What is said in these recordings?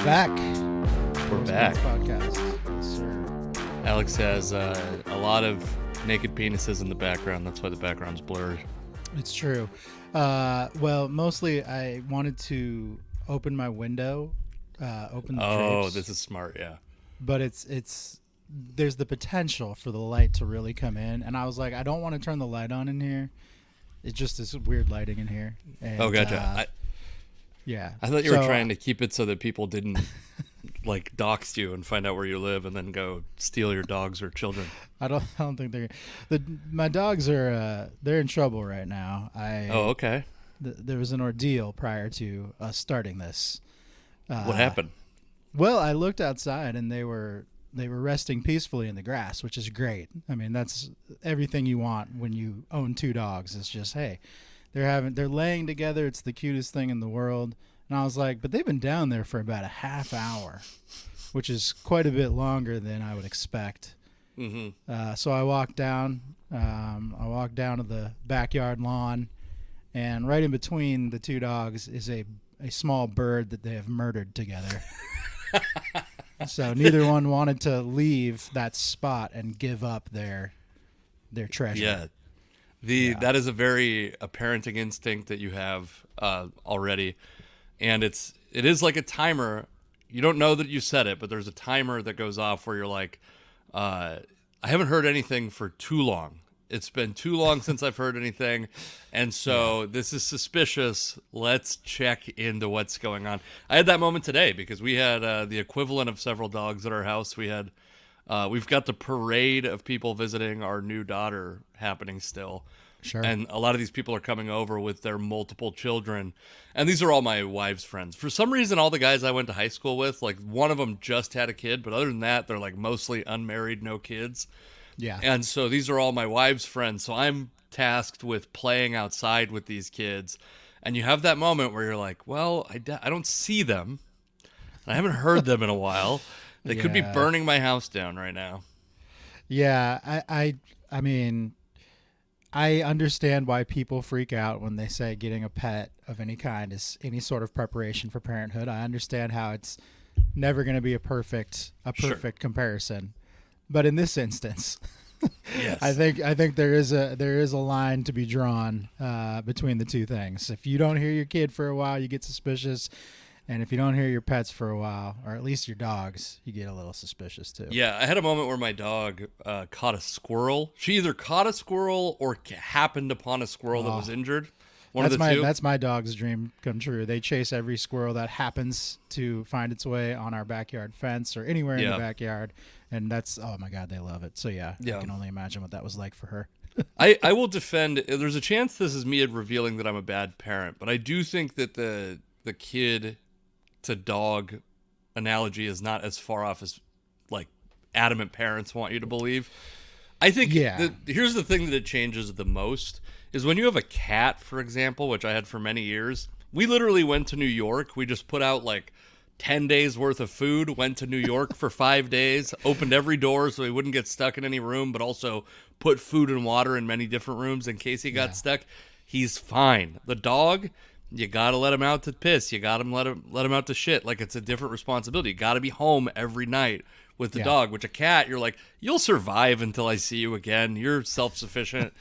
back. We're back. Podcast. Yes, sir. Alex has a lot of naked penises in the background. That's why the background's blurry. It's true. Well, mostly I wanted to open my window, open the drapes. This is smart, yeah. But it's there's the potential for the light to really come in, and I was like, I don't want to turn the light on in here. It's just this weird lighting in here. And, Gotcha. Yeah. I thought you were trying to keep it so that people didn't like dox you and find out where you live and then go steal your dogs or children. I don't think my dogs are they're in trouble right now. Okay. There was an ordeal prior to us starting this. What happened? Well, I looked outside and they were resting peacefully in the grass, which is great. I mean, that's everything you want when you own two dogs. It's just, hey, they're laying together. It's the cutest thing in the world. And I was like, but they've been down there for about a half hour, which is quite a bit longer than I would expect. Mm-hmm. So I walked down. I walked down to the backyard lawn, and right in between the two dogs is a small bird that they have murdered together. So neither one wanted to leave that spot and give up their treasure. Yeah. That is a parenting instinct that you have already. And it is like a timer. You don't know that you set it, but there's a timer that goes off where you're like, I haven't heard anything for too long. It's been too long since I've heard anything. And so This is suspicious. Let's check into what's going on. I had that moment today because we had the equivalent of several dogs at our house. We've got the parade of people visiting our new daughter happening still. Sure. And a lot of these people are coming over with their multiple children. And these are all my wife's friends. For some reason, all the guys I went to high school with, like one of them just had a kid. But other than that, they're like mostly unmarried, no kids. Yeah. And so these are all my wife's friends. So I'm tasked with playing outside with these kids. And you have that moment where you're like, well, I don't see them. I haven't heard them in a while. They could be burning my house down right now. Yeah, I mean, I understand why people freak out when they say getting a pet of any kind is any sort of preparation for parenthood. I understand how it's never going to be a perfect comparison. But in this instance, yes. I think there is a line to be drawn between the two things. If you don't hear your kid for a while, you get suspicious. And if you don't hear your pets for a while, or at least your dogs, you get a little suspicious too. Yeah, I had a moment where my dog caught a squirrel. She either caught a squirrel or happened upon a squirrel that was injured. One of the two. That's my dog's dream come true. They chase every squirrel that happens to find its way on our backyard fence or anywhere in the backyard. And that's, oh my God, they love it. So yeah, I can only imagine what that was like for her. I will defend, there's a chance this is me revealing that I'm a bad parent, but I do think that the kid to dog analogy is not as far off as like adamant parents want you to believe. I think here's the thing that it changes the most is when you have a cat, for example, which I had for many years. We literally went to New York. We just put out like 10 days worth of food, went to New York for 5 days, opened every door so he wouldn't get stuck in any room, but also put food and water in many different rooms in case he got stuck. He's fine. The dog, you got to let him out to piss. You got to let him out to shit. Like it's a different responsibility. You got to be home every night with the dog, which a cat, you're like, you'll survive until I see you again. You're self-sufficient.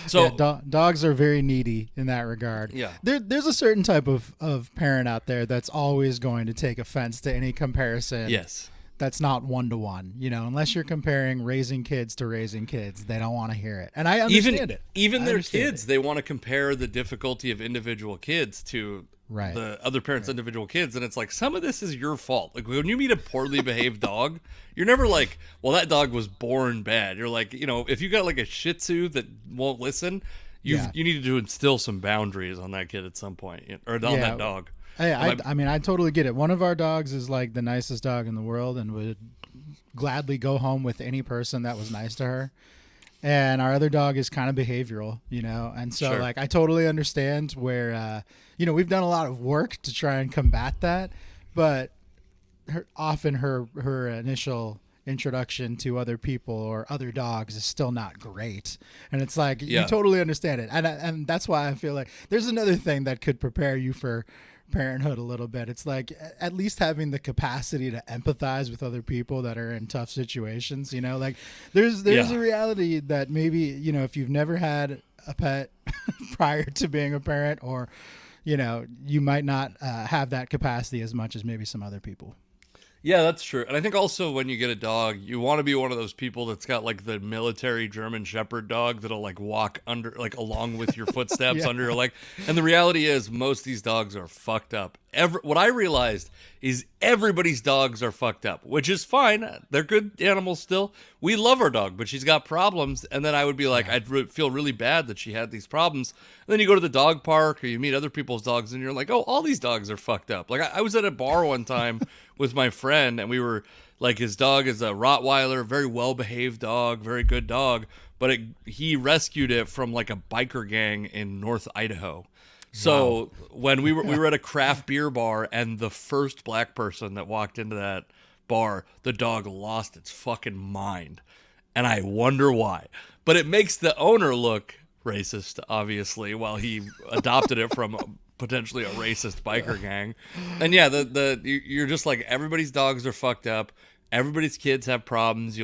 So dogs are very needy in that regard. Yeah. There's a certain type of parent out there that's always going to take offense to any comparison. Yes. That's not one-to-one, unless you're comparing raising kids to raising kids, they don't want to hear it. And I understand it. Even their kids, they want to compare the difficulty of individual kids to the other parents' individual kids. And it's like, some of this is your fault. Like when you meet a poorly behaved dog, you're never like, well, that dog was born bad. You're like, if you got like a Shih Tzu that won't listen, you need to instill some boundaries on that kid at some point, or on that dog. I mean, I totally get it. One of our dogs is like the nicest dog in the world and would gladly go home with any person that was nice to her. And our other dog is kind of behavioral, and so like I totally understand where, we've done a lot of work to try and combat that, but her initial introduction to other people or other dogs is still not great. And it's like, Yeah. you totally understand it. And that's why I feel like there's another thing that could prepare you for parenthood a little bit. It's like at least having the capacity to empathize with other people that are in tough situations, you know, like there's a reality that maybe, you know, if you've never had a pet prior to being a parent, or, you know, you might not have that capacity as much as maybe some other people. Yeah, that's true. And I think also when you get a dog, you want to be one of those people that's got like the military German Shepherd dog that'll like walk under, like along with your footsteps Yeah. under your leg. And the reality is most of these dogs are fucked up. What I realized is everybody's dogs are fucked up, which is fine. They're good animals still. We love our dog, but she's got problems. And then I would be like, I'd feel really bad that she had these problems. And then you go to the dog park or you meet other people's dogs and you're like, oh, all these dogs are fucked up. Like I was at a bar one time with my friend and we were like, his dog is a Rottweiler, very well-behaved dog, very good dog. But he rescued it from like a biker gang in North Idaho. So when we were at a craft beer bar, and the first black person that walked into that bar, the dog lost its fucking mind, and I wonder why. But it makes the owner look racist, obviously, while he adopted it from potentially a racist biker gang. And yeah, you're just like, everybody's dogs are fucked up. Everybody's kids have problems.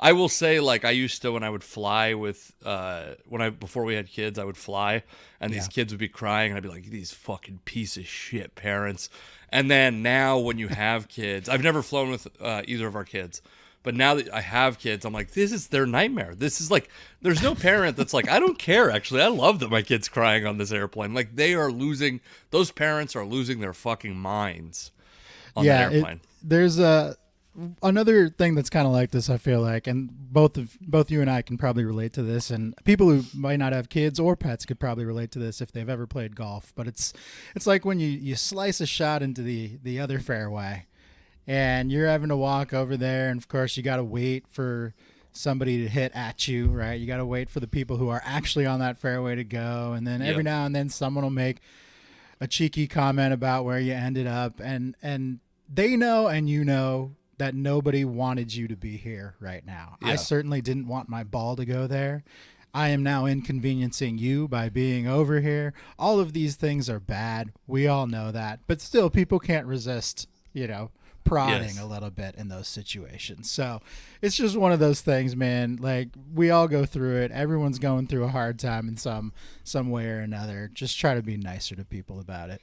I will say, like, I used to, when I would fly with, before we had kids, I would fly, and these kids would be crying, and I'd be like, these fucking piece of shit parents. And then now when you have kids, I've never flown with either of our kids, but now that I have kids, I'm like, this is their nightmare. This is like, there's no parent that's like, I don't care, actually. I love that my kid's crying on this airplane. Like, those parents are losing their fucking minds on that airplane. There's another thing that's kind of like this, I feel like, and both you and I can probably relate to this, and people who might not have kids or pets could probably relate to this if they've ever played golf. But it's like when you slice a shot into the other fairway, and you're having to walk over there, and of course you got to wait for somebody to hit at you, right? You got to wait for the people who are actually on that fairway to go, and then every now and then someone will make a cheeky comment about where you ended up, and they know and you know that nobody wanted you to be here right now. Yeah. I certainly didn't want my ball to go there. I am now inconveniencing you by being over here. All of these things are bad. We all know that. But still, people can't resist, you know, prodding a little bit in those situations. So it's just one of those things, man. Like, we all go through it. Everyone's going through a hard time in some way or another. Just try to be nicer to people about it.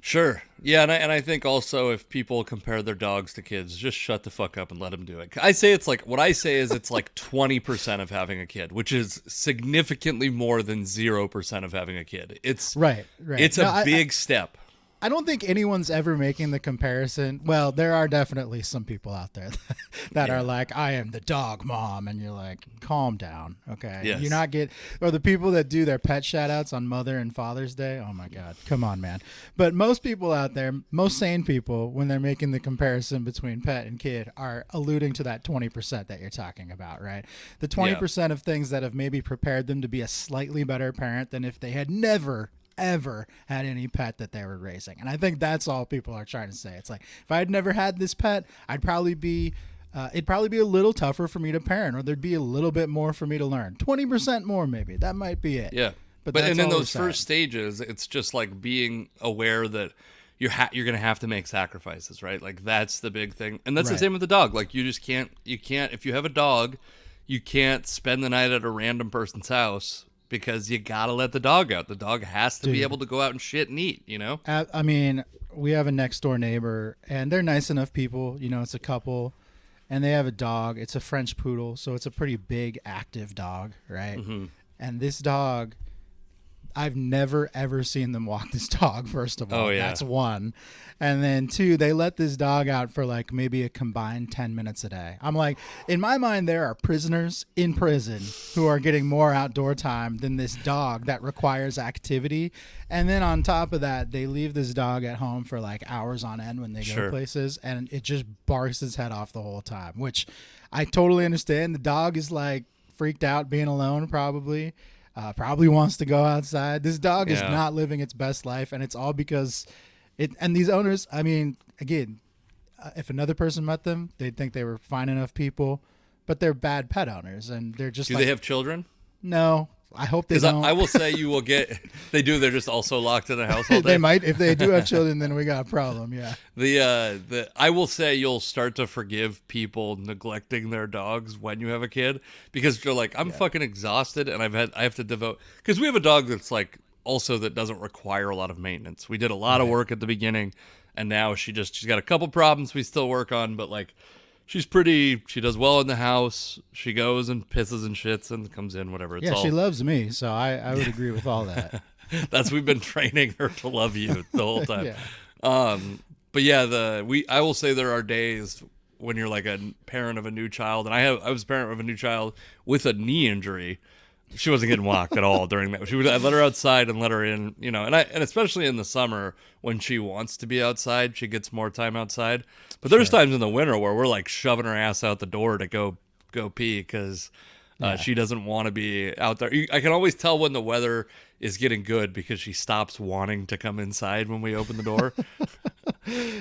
Sure. Yeah, and I think also if people compare their dogs to kids, just shut the fuck up and let them do it. I say it's like 20% of having a kid, which is significantly more than 0% of having a kid. It's right. It's a big step. I don't think anyone's ever making the comparison. Well, there are definitely some people out there that are like, I am the dog mom. And you're like, calm down. Okay. Yes. You're not or the people that do their pet shout outs on Mother and Father's Day. Oh my God. Come on, man. But most people out there, most sane people, when they're making the comparison between pet and kid, are alluding to that 20% that you're talking about, right? The 20% of things that have maybe prepared them to be a slightly better parent than if they had never ever had any pet that they were raising. And I think that's all people are trying to say. It's like, if I had never had this pet, it'd probably be a little tougher for me to parent, or there'd be a little bit more for me to learn. 20% more, maybe. That might be it. Yeah. But and in those first stages, it's just like being aware that you're going to have to make sacrifices, right? Like, that's the big thing. And that's the same with the dog. Like, you just can't, if you have a dog, you can't spend the night at a random person's house, because you gotta let the dog out. The dog has to be able to go out and shit and eat, you know? I mean, we have a next door neighbor, and they're nice enough people. You know, it's a couple, and they have a dog. It's a French poodle, so it's a pretty big, active dog, right? Mm-hmm. And this dog, I've never, ever seen them walk this dog, first of all. Oh, yeah. That's one. And then two, they let this dog out for like maybe a combined 10 minutes a day. I'm like, in my mind, there are prisoners in prison who are getting more outdoor time than this dog that requires activity. And then on top of that, they leave this dog at home for like hours on end when they go places, and it just barks his head off the whole time, which I totally understand. The dog is like freaked out being alone, probably wants to go outside. This dog is not living its best life, and it's all because and these owners, I mean, again, if another person met them, they'd think they were fine enough people, but they're bad pet owners, and they're just Do they have children? No, I hope they Because don't. I will say you will get. They do. They're just also locked in the house all day. They might. If they do have children, then we got a problem. Yeah. I will say you'll start to forgive people neglecting their dogs when you have a kid, because you're like, I'm fucking exhausted, and I have to devote, because we have a dog that's like also that doesn't require a lot of maintenance. We did a lot of work at the beginning, and now she's got a couple problems we still work on, but like she does well in the house. She goes and pisses and shits and comes in, whatever. She loves me, so I would agree with all that. We've been training her to love you the whole time. Yeah. But yeah, I will say there are days when you're like a parent of a new child, and I was a parent of a new child with a knee injury. She wasn't getting walked at all during that. I let her outside and let her in, and especially in the summer when she wants to be outside, she gets more time outside. But there's times in the winter where we're like shoving her ass out the door to go pee because she doesn't want to be out there. I can always tell when the weather is getting good because she stops wanting to come inside when we open the door.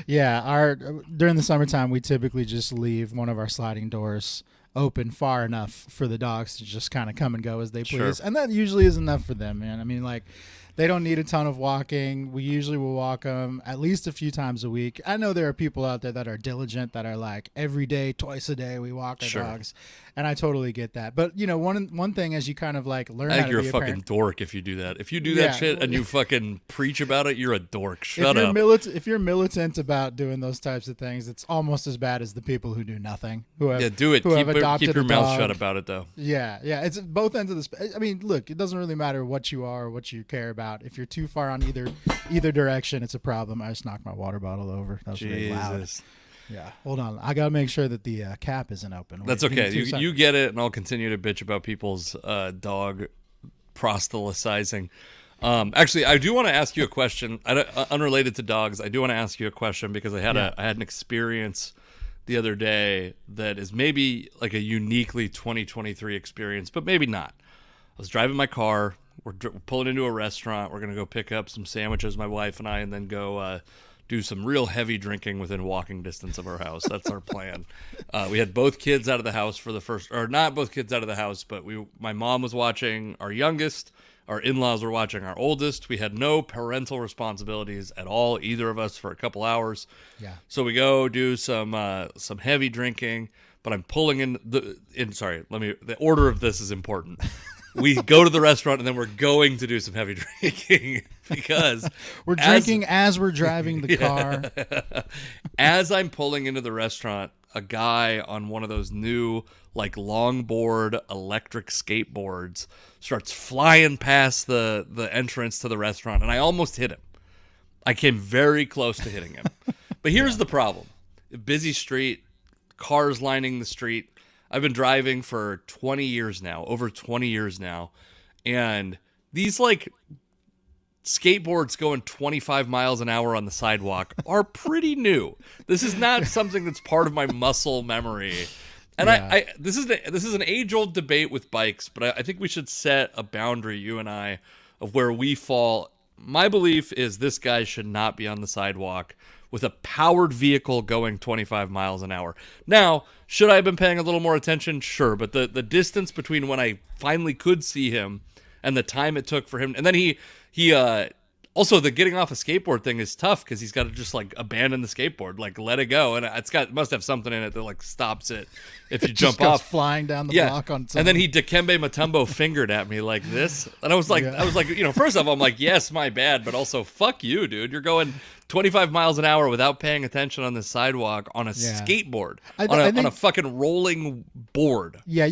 Yeah, during the summertime, we typically just leave one of our sliding doors open far enough for the dogs to just kind of come and go as they please. Sure. And that usually is enough for them, man. I mean, like, they don't need a ton of walking. We usually will walk them at least a few times a week. I know there are people out there that are diligent, that are like every day, twice a day, we walk our dogs. And I totally get that. But, one thing as you kind of like learn I how think to you're be a a fucking parent, dork if you do that. If you do that shit and you fucking preach about it, you're a dork. Shut up. If you're militant about doing those types of things, it's almost as bad as the people who do nothing. Do it. Keep your mouth shut about it, though. Yeah. It's both ends of the. I mean, look, it doesn't really matter what you are or what you care about. If you're too far on either direction, it's a problem. I just knocked my water bottle over. That was very loud. Yeah, hold on. I gotta make sure that the cap isn't open. That's okay. You get it, and I'll continue to bitch about people's dog proselytizing. Actually, I do want to ask you a question, unrelated to dogs. I do want to ask you a question because I had an experience the other day that is maybe like a uniquely 2023 experience, but maybe not. I was driving my car. We're pulling into a restaurant. We're gonna go pick up some sandwiches, my wife and I, and then go do some real heavy drinking within walking distance of our house. That's our plan. We had both kids out of the house for the first, or not both kids out of the house, but my mom was watching our youngest. Our in-laws were watching our oldest. We had no parental responsibilities at all, either of us, for a couple hours. Yeah. So we go do some heavy drinking, but I'm pulling in the order of this is important. We go to the restaurant and then we're going to do some heavy drinking because we're drinking as we're driving the car. As I'm pulling into the restaurant, a guy on one of those new like longboard electric skateboards starts flying past the entrance to the restaurant, and I almost hit him. I came very close to hitting him. But here's the problem. Busy street, cars lining the street. I've been driving for 20 years now, over 20 years now, and these like skateboards going 25 miles an hour on the sidewalk are pretty new. This is not something that's part of my muscle memory. And this is an age-old debate with bikes, but I think we should set a boundary, you and I, of where we fall. My belief is this guy should not be on the sidewalk with a powered vehicle going 25 miles an hour. Now, should I have been paying a little more attention? Sure, but the distance between when I finally could see him and the time it took for him, and then he also the getting off a skateboard thing is tough because he's got to just like abandon the skateboard, like let it go, and it must have something in it that like stops it if you jump off, flying down the block on something. And then he Dikembe Mutombo fingered at me like this, and I was like, first off, I'm like, yes, my bad, but also fuck you, dude. You're going 25 miles an hour without paying attention on the sidewalk on a skateboard, on a fucking rolling board. Yeah,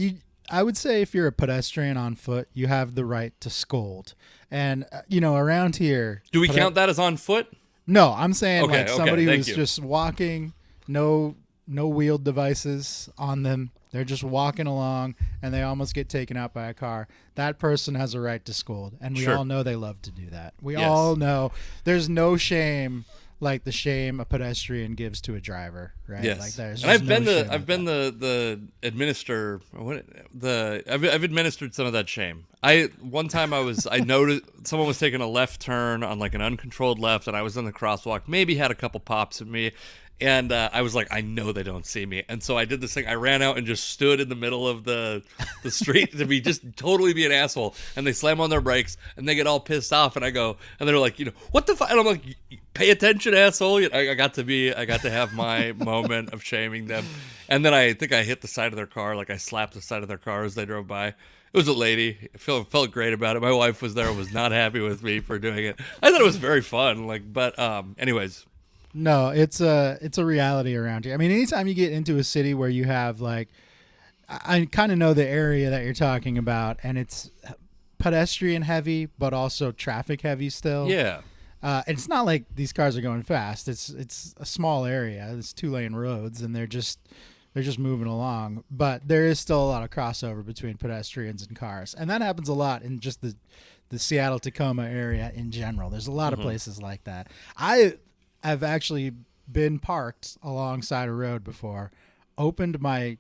I would say if you're a pedestrian on foot, you have the right to scold. And, around here. Do we count that as on foot? No, I'm saying somebody who's you. just walking, no wheeled devices on them. They're just walking along and they almost get taken out by a car. That person has a right to scold. And we all know they love to do that. We all know there's no shame like the shame a pedestrian gives to a driver, right? Yes. Like there's And just I've been no the shame I've like been that. the administer what the I've administered some of that shame. I one time I noticed someone was taking a left turn on like an uncontrolled left, and I was in the crosswalk. Maybe had a couple pops at me, and I was like, I know they don't see me, and so I did this thing. I ran out and just stood in the middle of the street to be just totally be an asshole. And they slam on their brakes, and they get all pissed off, and I go, and they're like, what the fuck? And I'm like, pay attention, asshole. I got to have my moment of shaming them. And then I think I hit the side of their car, like I slapped the side of their car as they drove by. It was a lady. I felt great about it. My wife was there, was not happy with me for doing it. I thought it was very fun. But anyways. No, it's a reality around here. I mean, anytime you get into a city where you have like, I kind of know the area that you're talking about, and it's pedestrian heavy, but also traffic heavy still. Yeah. It's not like these cars are going fast. It's a small area. It's 2-lane roads, and they're just moving along. But there is still a lot of crossover between pedestrians and cars, and that happens a lot in just the Seattle Tacoma area in general. There's a lot of places like that. I've actually been parked alongside a road before, opened my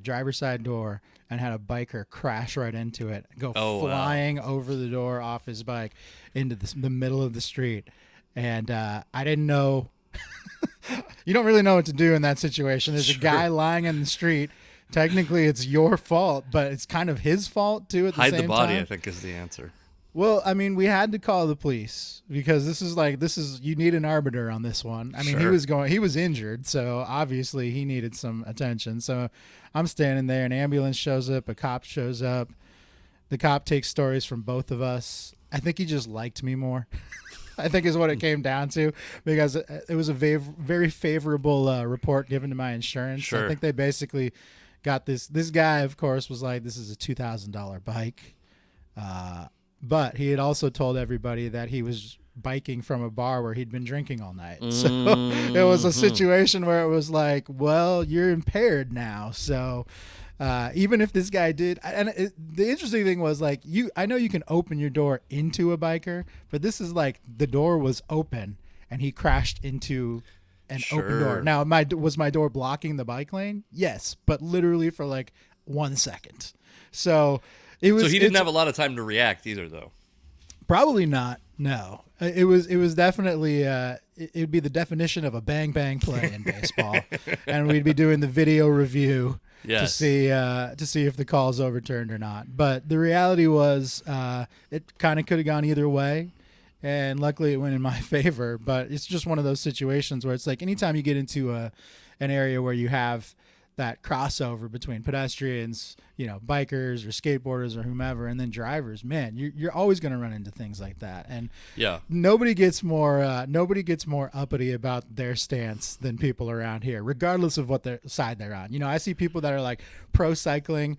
driver's side door, and had a biker crash right into it, go flying over the door off his bike into the middle of the street. And I didn't know. You don't really know what to do in that situation. There's a guy lying in the street. Technically, it's your fault, but it's kind of his fault too. At the same time, hide the body, I think, is the answer. Well, I mean, we had to call the police because this is you need an arbiter on this one. I mean, he was injured, so obviously he needed some attention. So I'm standing there, an ambulance shows up, a cop shows up. The cop takes stories from both of us. I think he just liked me more. I think is what it came down to, because it was a very favorable report given to my insurance. Sure. I think they basically got this guy, of course, was like, this is a $2,000 bike. But he had also told everybody that he was biking from a bar where he'd been drinking all night. So it was a situation where it was like, well, you're impaired now. So even if this guy did, and the interesting thing was like, I know you can open your door into a biker, but this is like the door was open and he crashed into an open door. Now, was my door blocking the bike lane? Yes, but literally for like 1 second. So he didn't have a lot of time to react either, though. Probably not. No, it was definitely it'd be the definition of a bang bang play in baseball, and we'd be doing the video review to see if the call's overturned or not. But the reality was, it kind of could have gone either way, and luckily it went in my favor. But it's just one of those situations where it's like anytime you get into an area where you have that crossover between pedestrians, bikers or skateboarders or whomever, and then drivers, man, you're always going to run into things like that. And nobody gets more uppity about their stance than people around here, regardless of what their side they're on. I see people that are like pro cycling,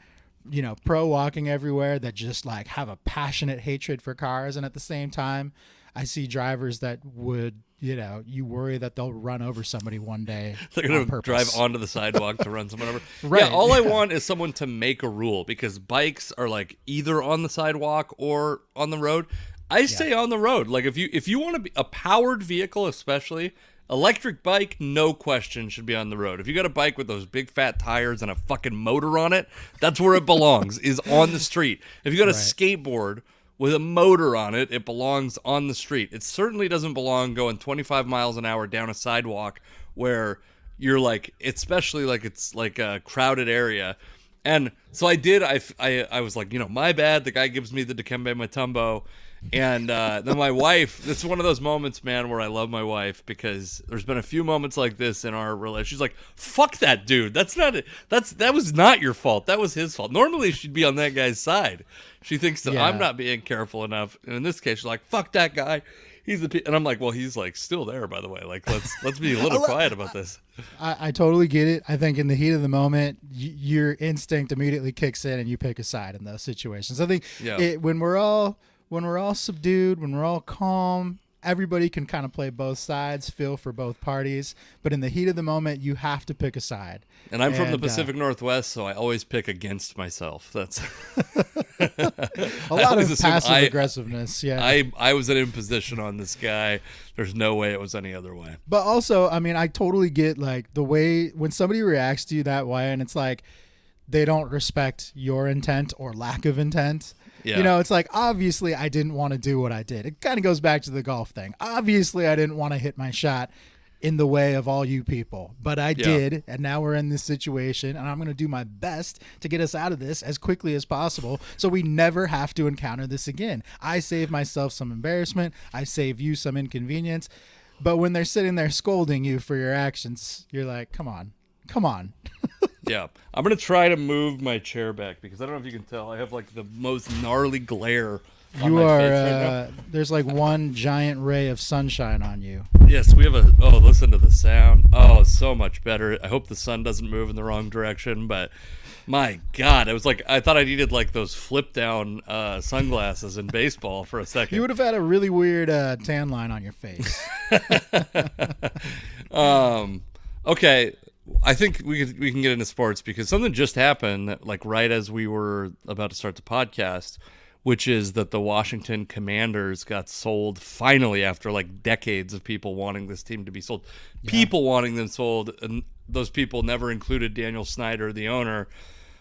pro walking everywhere, that just like have a passionate hatred for cars. And at the same time, I see drivers that would, you worry that they'll run over somebody one day. They're going to drive onto the sidewalk to run someone over. Right. Yeah, all I want is someone to make a rule, because bikes are like either on the sidewalk or on the road. I say on the road. Like if you want to be a powered vehicle, especially electric bike, no question should be on the road. If you got a bike with those big fat tires and a fucking motor on it, that's where it belongs, is on the street. If you got a skateboard with a motor on it, it belongs on the street. It certainly doesn't belong going 25 miles an hour down a sidewalk where you're like, especially like it's like a crowded area. And so I was like, my bad. The guy gives me the Dikembe Mutombo. And then my wife, it's one of those moments, man, where I love my wife, because there's been a few moments like this in our relationship. She's like, fuck that dude. That was not your fault. That was his fault. Normally she'd be on that guy's side. She thinks that I'm not being careful enough. And in this case, she's like, fuck that guy. And I'm like, well, he's like still there, by the way. Like, let's be a little quiet about this. I totally get it. I think in the heat of the moment, your instinct immediately kicks in and you pick a side in those situations. I think when we're all subdued, when we're all calm, everybody can kind of play both sides, feel for both parties, but in the heat of the moment, you have to pick a side. And I'm from the Pacific Northwest, so I always pick against myself. That's a lot of passive aggressiveness. Yeah, I was an imposition on this guy. There's no way it was any other way. But also, I mean, I totally get like the way when somebody reacts to you that way, and it's like they don't respect your intent or lack of intent. Yeah. You know, it's like, obviously I didn't want to do what I did. It kind of goes back to the golf thing. Obviously I didn't want to hit my shot in the way of all you people, but I did. And now we're in this situation, and I'm going to do my best to get us out of this as quickly as possible so we never have to encounter this again. I save myself some embarrassment. I save you some inconvenience. But when they're sitting there scolding you for your actions, you're like, come on. Yeah, I'm going to try to move my chair back because I don't know if you can tell. I have like the most gnarly glare on my face right now. There's like one giant ray of sunshine on you. Yes, we have listen to the sound. Oh, so much better. I hope the sun doesn't move in the wrong direction, but my God, it was like I thought I needed like those flip down sunglasses in baseball for a second. You would have had a really weird tan line on your face. Okay. I think we can get into sports because something just happened, like right as we were about to start the podcast, which is that the Washington Commanders got sold finally after like decades of people wanting this team to be sold. Yeah. People wanting them sold, and those people never included Daniel Snyder, the owner.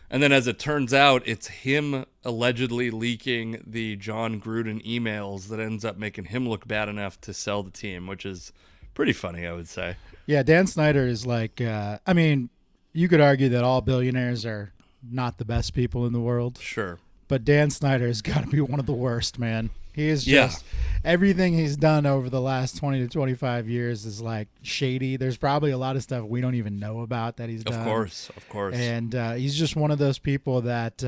And then as it turns out, it's him allegedly leaking the John Gruden emails that ends up making him look bad enough to sell the team, which is pretty funny, I would say. Yeah, Dan Snyder is like, I mean, you could argue that all billionaires are not the best people in the world. Sure. But Dan Snyder has got to be one of the worst, man. He is just, everything he's done over the last 20 to 25 years is like shady. There's probably a lot of stuff we don't even know about that he's done. Of course. And he's just one of those people that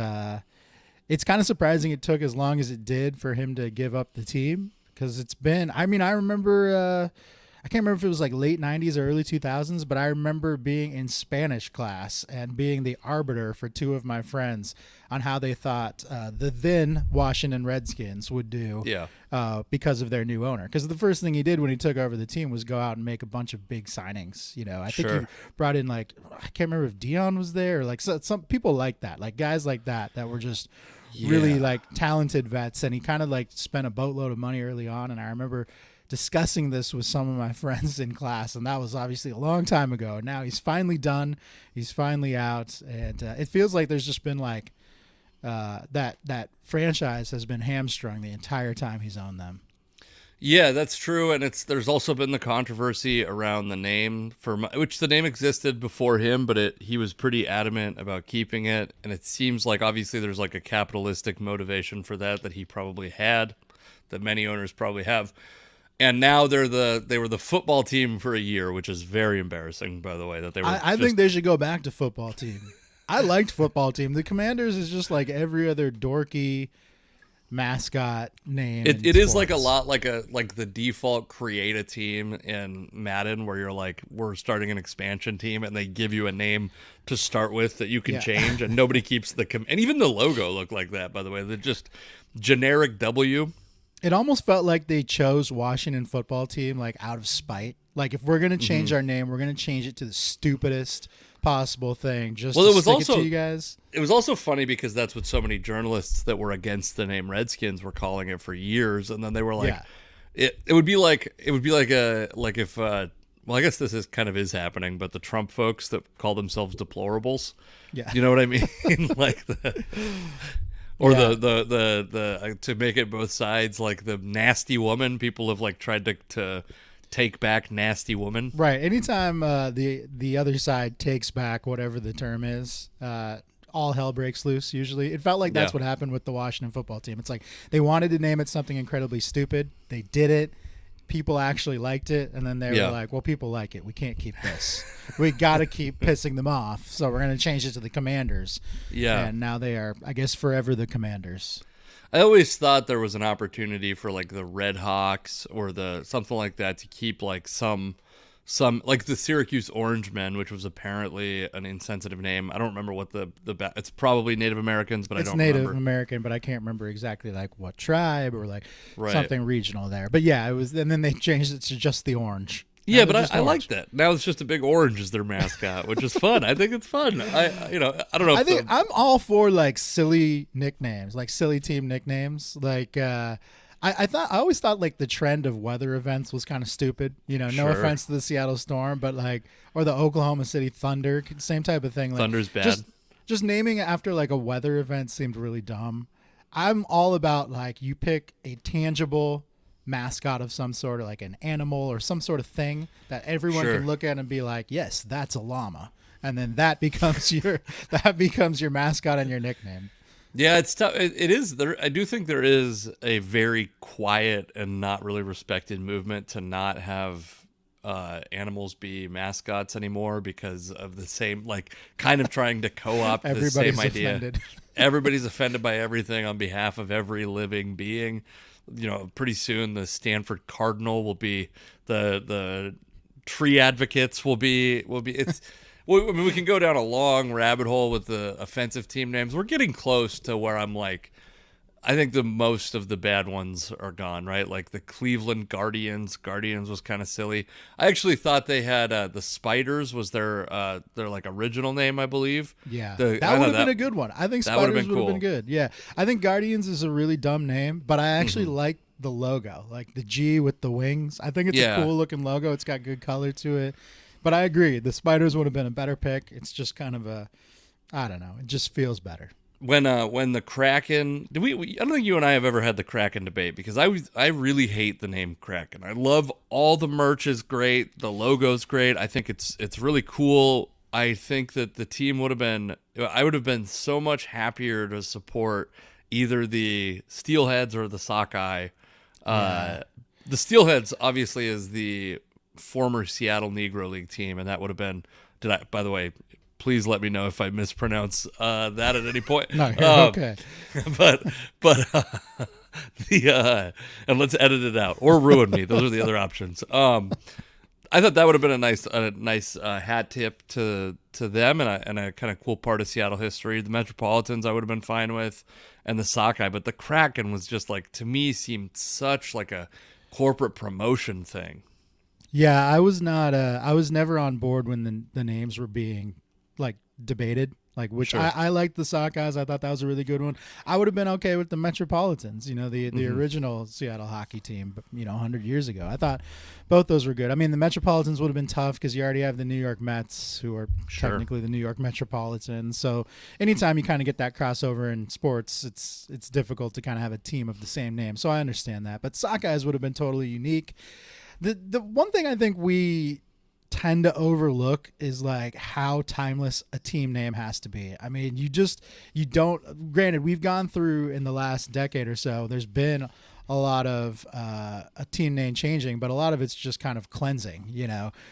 it's kind of surprising it took as long as it did for him to give up the team. Because it's been, I mean, I remember... I can't remember if it was like late 90s or early 2000s, but I remember being in Spanish class and being the arbiter for two of my friends on how they thought the then Washington Redskins would do because of their new owner. Because the first thing he did when he took over the team was go out and make a bunch of big signings. You know, I think he brought in like, I can't remember if Dion was there or like some people like that, like guys like that were just really like talented vets. And he kind of like spent a boatload of money early on. And I remember discussing this with some of my friends in class, and that was obviously a long time ago. Now he's finally done. He's finally out, and it feels like there's just been like that franchise has been hamstrung the entire time he's owned them. Yeah, that's true, and there's also been the controversy around the name which the name existed before him, but he was pretty adamant about keeping it, and it seems like obviously there's like a capitalistic motivation for that he probably had, that many owners probably have. And now they were the football team for a year, which is very embarrassing, by the way. That they were. I think they should go back to football team. I liked football team. The Commanders is just like every other dorky mascot name. It is like a lot like the default create a team in Madden, where you're like, we're starting an expansion team, and they give you a name to start with that you can change, and nobody keeps and even the logo looked like that. By the way, they're just generic W. It almost felt like they chose Washington football team like out of spite. Like if we're gonna change our name, we're gonna change it to the stupidest possible thing. Just to stick it to you guys. It was also funny because that's what so many journalists that were against the name Redskins were calling it for years, and then they were like, it would be like if well, I guess this is happening, but the Trump folks that call themselves deplorables. Yeah, you know what I mean? Like the. Or the to make it both sides, like the nasty woman. People have like tried to take back nasty woman. Right. Anytime the other side takes back whatever the term is, all hell breaks loose. Usually, it felt like that's what happened with the Washington football team. It's like they wanted to name it something incredibly stupid. They did it. People actually liked it, and then they were like, well, people like it. We can't keep this. We got to keep pissing them off, so we're going to change it to the Commanders. Yeah. And now they are, I guess, forever the Commanders. I always thought there was an opportunity for, like, the Red Hawks or something like that to keep, like, some some like the Syracuse Orangemen, which was apparently an insensitive name. I don't remember what it's probably Native Americans, but I It's don't Native remember. American, but I can't remember exactly like what tribe or like Right. something regional there. But yeah, it was, and then they changed it to just the orange. Yeah, Now but they're just I like orange. that. Now it's just a big orange as their mascot, which is fun. I think it's fun. I don't know. I think I'm all for like silly nicknames, like silly team nicknames. Like I always thought like the trend of weather events was kind of stupid. You know, no Sure. offense to the Seattle Storm, but like or the Oklahoma City Thunder, same type of thing. Like, Thunder's bad. Just naming it after like a weather event seemed really dumb. I'm all about like you pick a tangible mascot of some sort, or like an animal or some sort of thing that everyone Sure. can look at and be like, yes, that's a llama, and then that becomes your mascot and your nickname. Yeah, it's tough. It is there. I do think there is a very quiet and not really respected movement to not have animals be mascots anymore because of the same, like, kind of trying to co-opt the Everybody's same idea. offended. Everybody's offended by everything on behalf of every living being. You know, pretty soon the Stanford Cardinal will be the tree advocates will be it's. Well, I mean, we can go down a long rabbit hole with the offensive team names. We're getting close to where I'm like, I think the most of the bad ones are gone, right? Like the Cleveland Guardians. Guardians was kind of silly. I actually thought they had the Spiders was their like original name, I believe. Yeah, I that thought would have been a good one. I think that would've Spiders been would have cool. been good. Yeah, I think Guardians is a really dumb name, but I actually like the logo, like the G with the wings. I think it's Yeah. a cool looking logo. It's got good color to it. But I agree, the Spiders would have been a better pick. It's just kind of I don't know. It just feels better. When the Kraken, I don't think you and I have ever had the Kraken debate because I really hate the name Kraken. I love all the merch is great, the logo's great. I think it's really cool. I think that the team I would have been so much happier to support either the Steelheads or the Sockeye. The Steelheads obviously is the former Seattle Negro League team, and that would have been. By the way, please let me know if I mispronounce that at any point. No, you're okay. But and let's edit it out or ruin me. Those are the other options. I thought that would have been a nice hat tip to them and a kind of cool part of Seattle history. The Metropolitans I would have been fine with, and the Sockeye, but the Kraken was just like, to me, seemed such like a corporate promotion thing. Yeah, I was not. I was never on board when the names were being like debated. Like which Sure. I liked the Sockeyes. I thought that was a really good one. I would have been okay with the Metropolitans. You know, the original Seattle hockey team. 100 years ago. I thought both those were good. I mean, the Metropolitans would have been tough because you already have the New York Mets, who are Sure. technically the New York Metropolitans. So anytime you kind of get that crossover in sports, it's difficult to kind of have a team of the same name. So I understand that. But Sockeyes would have been totally unique. The one thing I think we tend to overlook is like how timeless a team name has to be. I mean, you don't, granted, we've gone through in the last decade or so, there's been a lot of a team name changing, but a lot of it's just kind of cleansing,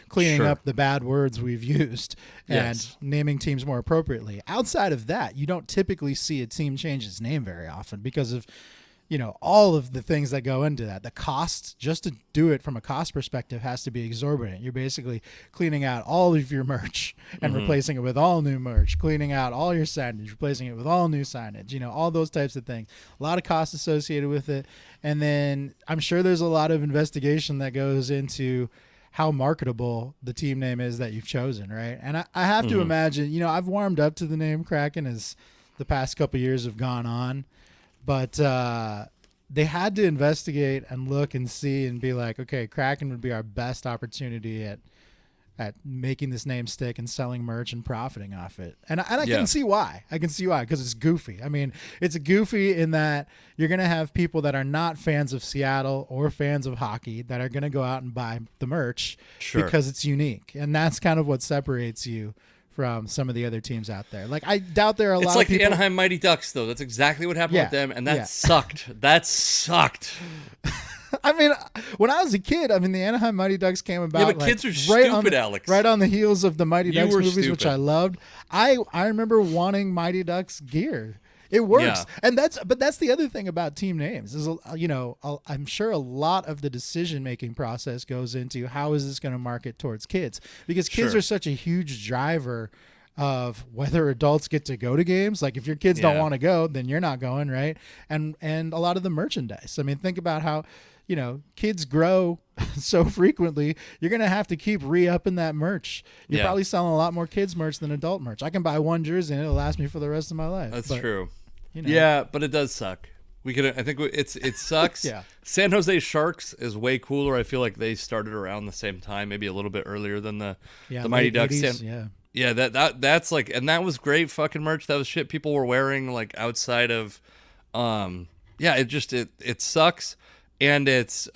cleaning Sure. up the bad words we've used and Yes. naming teams more appropriately. Outside of that, you don't typically see a team change its name very often because of all of the things that go into that. The cost, just to do it from a cost perspective, has to be exorbitant. You're basically cleaning out all of your merch and replacing it with all new merch, cleaning out all your signage, replacing it with all new signage, all those types of things. A lot of costs associated with it. And then I'm sure there's a lot of investigation that goes into how marketable the team name is that you've chosen, right? And I have to imagine, I've warmed up to the name Kraken as the past couple of years have gone on. But they had to investigate and look and see and be like, okay, Kraken would be our best opportunity at making this name stick and selling merch and profiting off it. And I Yeah. can see why. Because it's goofy. I mean, it's goofy in that you're going to have people that are not fans of Seattle or fans of hockey that are going to go out and buy the merch Sure. because it's unique. And that's kind of what separates you from some of the other teams out there. Like, I doubt there are a lot It's like of people. the Anaheim Mighty Ducks, though. That's exactly what happened Yeah, with them, and that yeah. sucked. That sucked. I mean, when I was a kid, the Anaheim Mighty Ducks came about. Yeah, but like, kids are right on stupid, the, Alex. Right on the heels of the Mighty You Ducks were movies, which stupid. I loved. I remember wanting Mighty Ducks gear. It works. Yeah. And that's the other thing about team names is, I'm sure a lot of the decision making process goes into how is this going to market towards kids, because kids Sure. are such a huge driver of whether adults get to go to games. Like if your kids don't want to go, then you're not going, right? And a lot of the merchandise. I mean, think about how, kids grow so frequently. You're going to have to keep re-upping that merch. You're probably selling a lot more kids merch than adult merch. I can buy one jersey and it'll last me for the rest of my life. That's true. You know. Yeah, but it does suck. I think it sucks. Yeah. San Jose Sharks is way cooler. I feel like they started around the same time, maybe a little bit earlier than the Mighty Ducks. 80s, Yeah, that's like, and that was great fucking merch. That was shit people were wearing like outside of, it sucks, and it's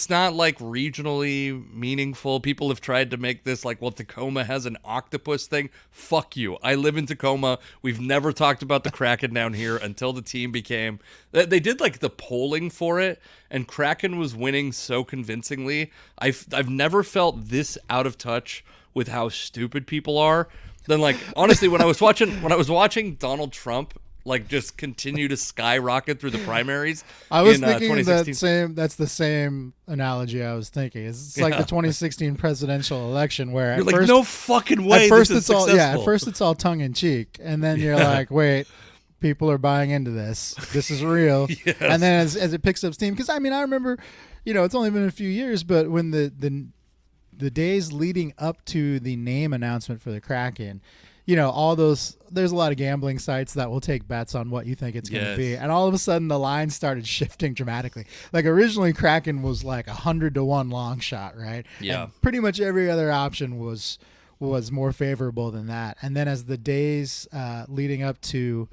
not like regionally meaningful. People have tried to make this like, well, Tacoma has an octopus thing. Fuck you. I live in Tacoma. We've never talked about the Kraken down here until the team became. They did like the polling for it, and Kraken was winning so convincingly. I've never felt this out of touch with how stupid people are. Then like honestly, when I was watching Donald Trump like just continue to skyrocket through the primaries. I was in, thinking that's the same analogy I was thinking. It's like the 2016 presidential election where you're like, first, no fucking way. At first this it's is all successful. at first it's all tongue in cheek, and then you're like, wait, people are buying into this. This is real. Yes. And then as it picks up steam, because I mean I remember, it's only been a few years, but when the days leading up to the name announcement for the Kraken, all those, there's a lot of gambling sites that will take bets on what you think it's going to be. And all of a sudden the line started shifting dramatically. Like originally Kraken was like 100-1 long shot, right? Yeah. And pretty much every other option was more favorable than that. And then as the days leading up to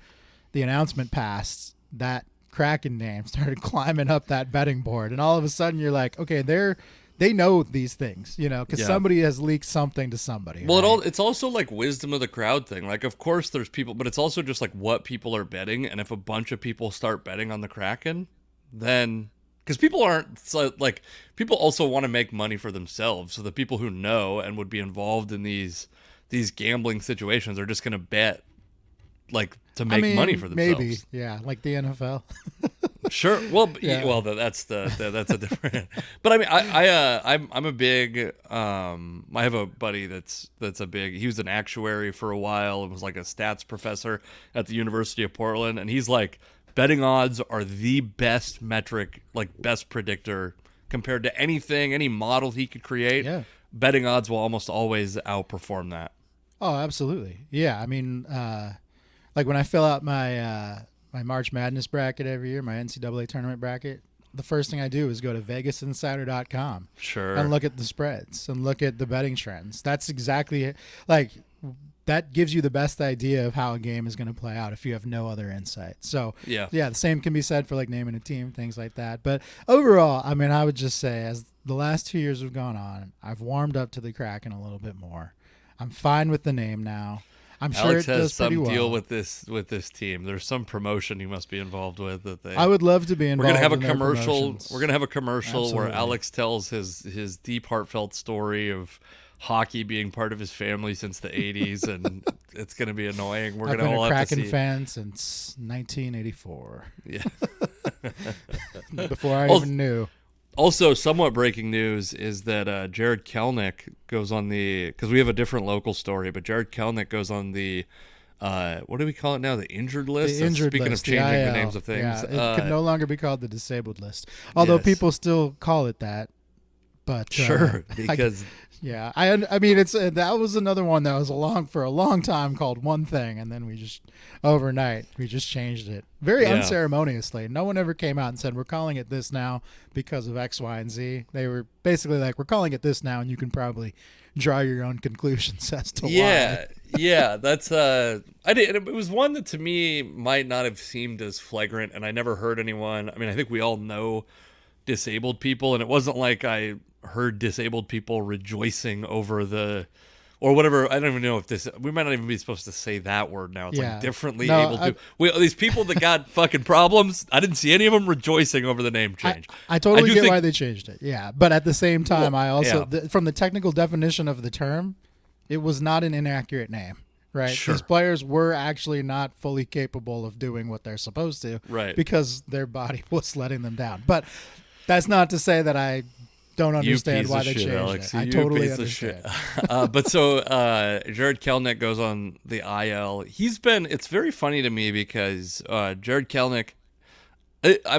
the announcement passed, that Kraken name started climbing up that betting board. And all of a sudden you're like, okay, they know these things, because somebody has leaked something to somebody. Well, right? it's also like wisdom of the crowd thing. Like, of course there's people, but it's also just like what people are betting. And if a bunch of people start betting on the Kraken, then because people aren't like, people also want to make money for themselves. So the people who know and would be involved in these gambling situations are just going to bet like to make money for themselves. Maybe, yeah, like the NFL. Sure. Well, that's a different. But I mean, I'm a big. I have a buddy that's a big. He was an actuary for a while and was like a stats professor at the University of Portland, and he's like, betting odds are the best metric, like best predictor compared to anything, any model he could create. Yeah. Betting odds will almost always outperform that. Oh, absolutely. Yeah. I mean, like when I fill out my March Madness bracket every year, my NCAA tournament bracket, the first thing I do is go to vegasinsider.com. Sure. And look at the spreads and look at the betting trends. That's exactly like that gives you the best idea of how a game is going to play out if you have no other insight. So yeah, the same can be said for like naming a team, things like that. But overall, I mean, I would just say as the last 2 years have gone on, I've warmed up to the Kraken a little bit more. I'm fine with the name now. I'm sure Alex it has does pretty some well. deal with this team. There's some promotion you must be involved with that they. I would love to be involved. We're gonna have in a their commercial. promotions. We're gonna have a commercial Absolutely. where Alex tells his deep, heartfelt story of hockey being part of his family since the '80s, and it's gonna be annoying. We're I've gonna been all a have to Kraken see. fan since 1984. Yeah. Before I even knew. Also, somewhat breaking news is that Jared Kelenic goes on because we have a different local story, but Jared Kelenic goes on the. What do we call it now? The injured list? The injured Speaking list, of changing the the IL. names of things. Yeah, it can no longer be called the disabled list. Although Yes. people still call it that. But Sure, because I mean it's that was another one that was for a long time called one thing, and then we just overnight we just changed it very unceremoniously. No one ever came out and said we're calling it this now because of X, Y, and Z. They were basically like, we're calling it this now, and you can probably draw your own conclusions as to why. Yeah, that's it was one that to me might not have seemed as flagrant, and I never heard anyone. I mean, I think we all know disabled people, and it wasn't like I heard disabled people rejoicing over or whatever. I don't even know if we might not even be supposed to say that word now. It's like differently able to. These people that got fucking problems, I didn't see any of them rejoicing over the name change. I totally get why they changed it. Yeah, but at the same time, I also from the technical definition of the term, it was not an inaccurate name. right? Sure. These players were actually not fully capable of doing what they're supposed to, Right. because their body was letting them down. But that's not to say that I don't understand why they changed Alex. it. I You totally piece of understand. shit. But so Jared Kelenic goes on the IL. It's very funny to me because Jared Kelenic,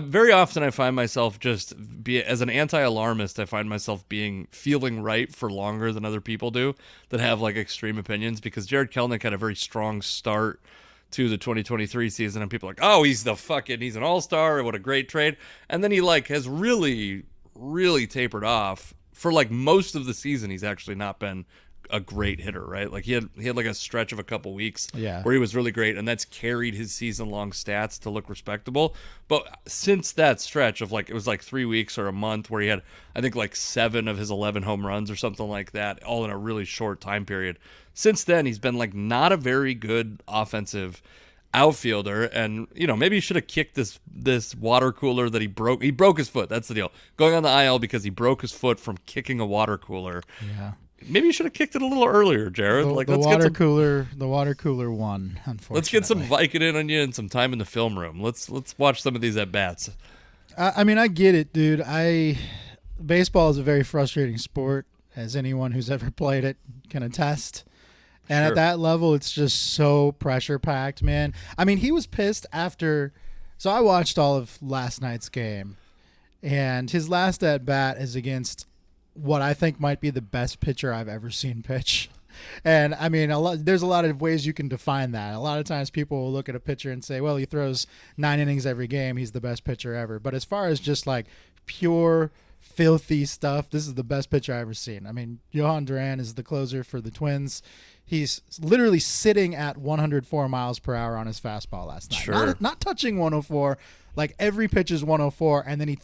very often I find myself as an anti-alarmist, I find myself feeling right for longer than other people do that have like extreme opinions, because Jared Kelenic had a very strong start to the 2023 season, and people are like, oh, he's an all-star, what a great trade. And then he like has really tapered off for like most of the season. He's actually not been a great hitter, right? Like he had like a stretch of a couple weeks where he was really great, and that's carried his season-long stats to look respectable. But since that stretch of like, it was like 3 weeks or a month where he had, I think, like 7 of his 11 home runs or something like that, all in a really short time period. Since then, he's been like not a very good offensive outfielder, and maybe he should have kicked this water cooler that he broke his foot. That's the deal. Going on the IL because he broke his foot from kicking a water cooler. Yeah. Maybe you should have kicked it a little earlier, Jared. The water cooler won, unfortunately. Let's get some Vicodin on you and some time in the film room. Let's watch some of these at bats. I mean, I get it, dude. Baseball is a very frustrating sport, as anyone who's ever played it can attest. And Sure. at that level, it's just so pressure-packed, man. I mean, he was pissed after. So I watched all of last night's game, and his last at-bat is against what I think might be the best pitcher I've ever seen pitch. And, I mean, there's a lot of ways you can define that. A lot of times people will look at a pitcher and say, well, he throws 9 innings every game, he's the best pitcher ever. But as far as just, like, pure filthy stuff, this is the best pitcher I've ever seen. I mean, Johan Duran is the closer for the Twins. He's literally sitting at 104 miles per hour on his fastball last night. Sure. Not touching 104. Like, every pitch is 104, and then he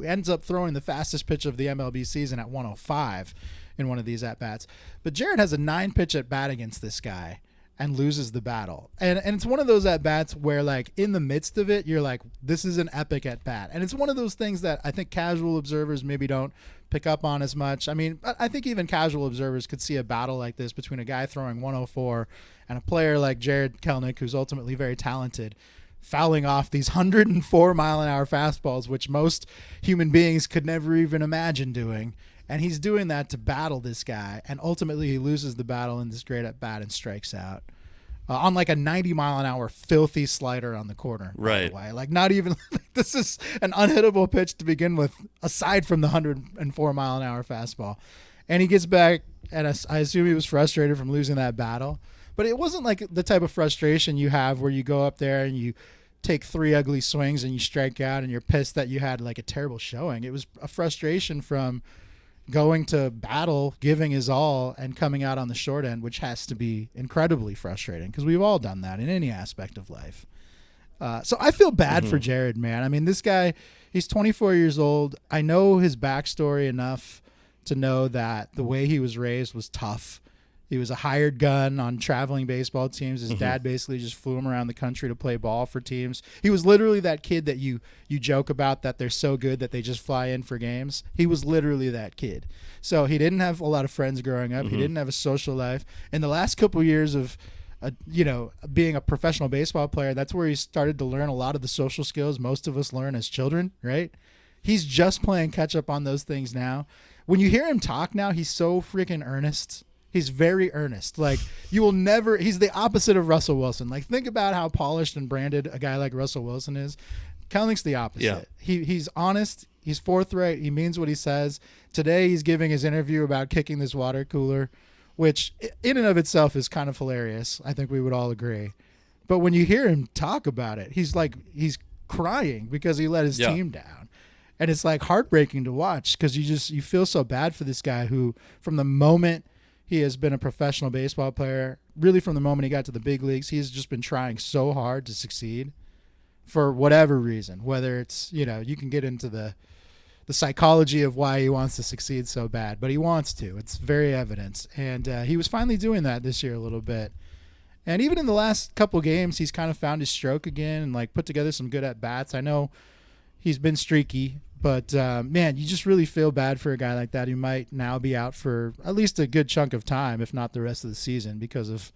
ends up throwing the fastest pitch of the MLB season at 105 in one of these at-bats. But Jared has a 9-pitch at-bat against this guy and loses the battle. And it's one of those at-bats where, like, in the midst of it, you're like, this is an epic at-bat. And it's one of those things that I think casual observers maybe don't pick up on as much. I mean, I think even casual observers could see a battle like this between a guy throwing 104 and a player like Jared Kelenic, who's ultimately very talented, fouling off these 104-mile-an-hour fastballs, which most human beings could never even imagine doing. And he's doing that to battle this guy, and ultimately he loses the battle in this great at-bat and strikes out. On like a 90-mile-an-hour filthy slider on the corner. Right. By the way. Like, not even – this is an unhittable pitch to begin with, aside from the 104-mile-an-hour fastball. And he gets back, and I assume he was frustrated from losing that battle. But it wasn't like the type of frustration you have where you go up there and you take 3 ugly swings and you strike out and you're pissed that you had like a terrible showing. It was a frustration from – going to battle, giving his all, and coming out on the short end, which has to be incredibly frustrating because we've all done that in any aspect of life. So I feel bad for Jared, man. I mean, this guy, he's 24 years old. I know his backstory enough to know that the way he was raised was tough. He was a hired gun on traveling baseball teams. His dad basically just flew him around the country to play ball for teams. He was literally that kid that you joke about that they're so good that they just fly in for games. He was literally that kid. So he didn't have a lot of friends growing up. He didn't have a social life. In the last couple of years of being a professional baseball player, that's where he started to learn a lot of the social skills most of us learn as children, right? He's just playing catch up on those things now. When you hear him talk now, he's so freaking earnest. He's very earnest. Like, you will never – he's the opposite of Russell Wilson. Like, think about how polished and branded a guy like Russell Wilson is. Kelenic's the opposite. Yeah. He's honest. He's forthright. He means what he says. Today he's giving his interview about kicking this water cooler, which in and of itself is kind of hilarious. I think we would all agree. But when you hear him talk about it, he's crying because he let his team down. And it's like heartbreaking to watch because you feel so bad for this guy who, from the moment – he has been a professional baseball player. Really, from the moment he got to the big leagues, he's just been trying so hard to succeed for whatever reason. Whether it's, you can get into the psychology of why he wants to succeed so bad, but he wants to. It's very evident. And he was finally doing that this year a little bit. And even in the last couple games, he's kind of found his stroke again and like put together some good at-bats. I know he's been streaky. But, man, you just really feel bad for a guy like that who might now be out for at least a good chunk of time, if not the rest of the season, because of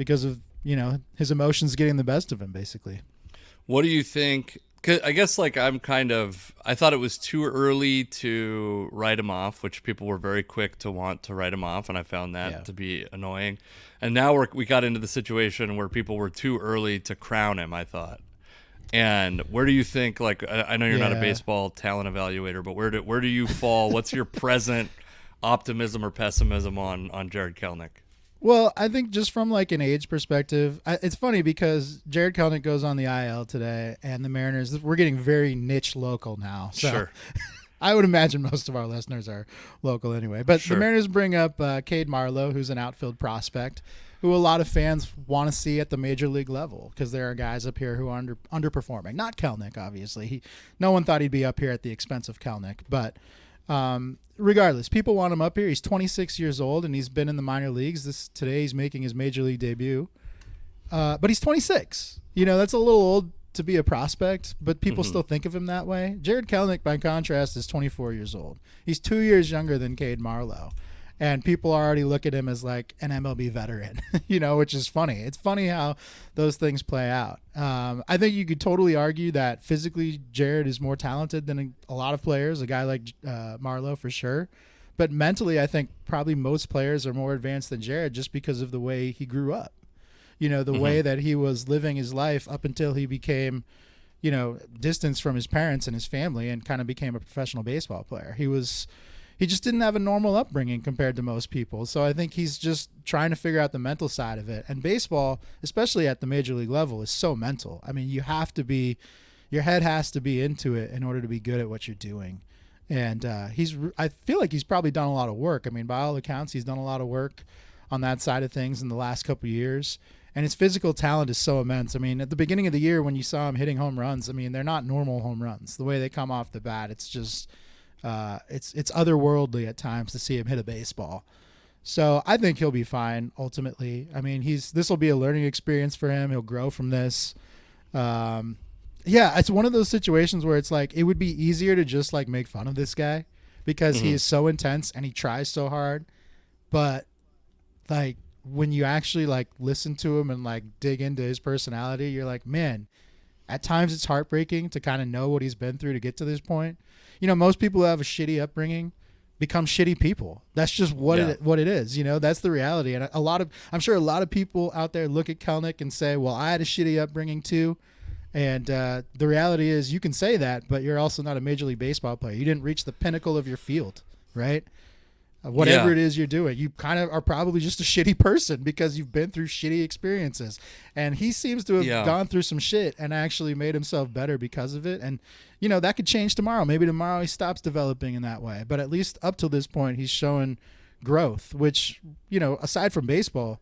because of, his emotions getting the best of him, basically. What do you think? 'Cause I guess like I thought it was too early to write him off, which people were very quick to want to write him off, and I found that to be annoying. And now we got into the situation where people were too early to crown him, I thought. And where do you think, like, I know you're not a baseball talent evaluator, but where do you fall? What's your present optimism or pessimism on Jared Kelenic? Well, I think just from like an age perspective, it's funny because Jared Kelenic goes on the IL today, and the Mariners, we're getting very niche local now. So Sure. I would imagine most of our listeners are local anyway. But the Mariners bring up Cade Marlowe, who's an outfield prospect, who a lot of fans want to see at the major league level because there are guys up here who are underperforming. Not Kelenic, obviously. No one thought he'd be up here at the expense of Kelenic, but regardless, people want him up here. He's 26 years old, and he's been in the minor leagues. Today he's making his major league debut. But he's 26. That's a little old to be a prospect, but people still think of him that way. Jared Kelenic, by contrast, is 24 years old. He's 2 years younger than Cade Marlowe. And people already look at him as like an MLB veteran, which is funny. It's funny how those things play out. I think you could totally argue that physically Jared is more talented than a lot of players, a guy like Marlowe for sure. But mentally, I think probably most players are more advanced than Jared just because of the way he grew up. The way that he was living his life up until he became, distanced from his parents and his family and kind of became a professional baseball player. He just didn't have a normal upbringing compared to most people. So I think he's just trying to figure out the mental side of it. And baseball, especially at the major league level, is so mental. I mean, your head has to be into it in order to be good at what you're doing. And I feel like he's probably done a lot of work. I mean, by all accounts, he's done a lot of work on that side of things in the last couple of years. And his physical talent is so immense. I mean, at the beginning of the year when you saw him hitting home runs, I mean, they're not normal home runs. The way they come off the bat, it's just... it's otherworldly at times to see him hit a baseball. So I think he'll be fine ultimately. I mean, this will be a learning experience for him. He'll grow from this. It's one of those situations where it's like it would be easier to just like make fun of this guy because he is so intense and he tries so hard. But like when you actually like listen to him and like dig into his personality, you're like, man, at times it's heartbreaking to kind of know what he's been through to get to this point. Most people who have a shitty upbringing become shitty people. That's just what it is. That's the reality. And I'm sure a lot of people out there look at Kelenic and say, well, I had a shitty upbringing too. And the reality is you can say that, but you're also not a Major League Baseball player. You didn't reach the pinnacle of your field, right? Whatever it is you're doing, you kind of are probably just a shitty person because you've been through shitty experiences. And he seems to have gone through some shit and actually made himself better because of it. And, that could change tomorrow. Maybe tomorrow he stops developing in that way. But at least up to this point, he's showing growth, which, aside from baseball,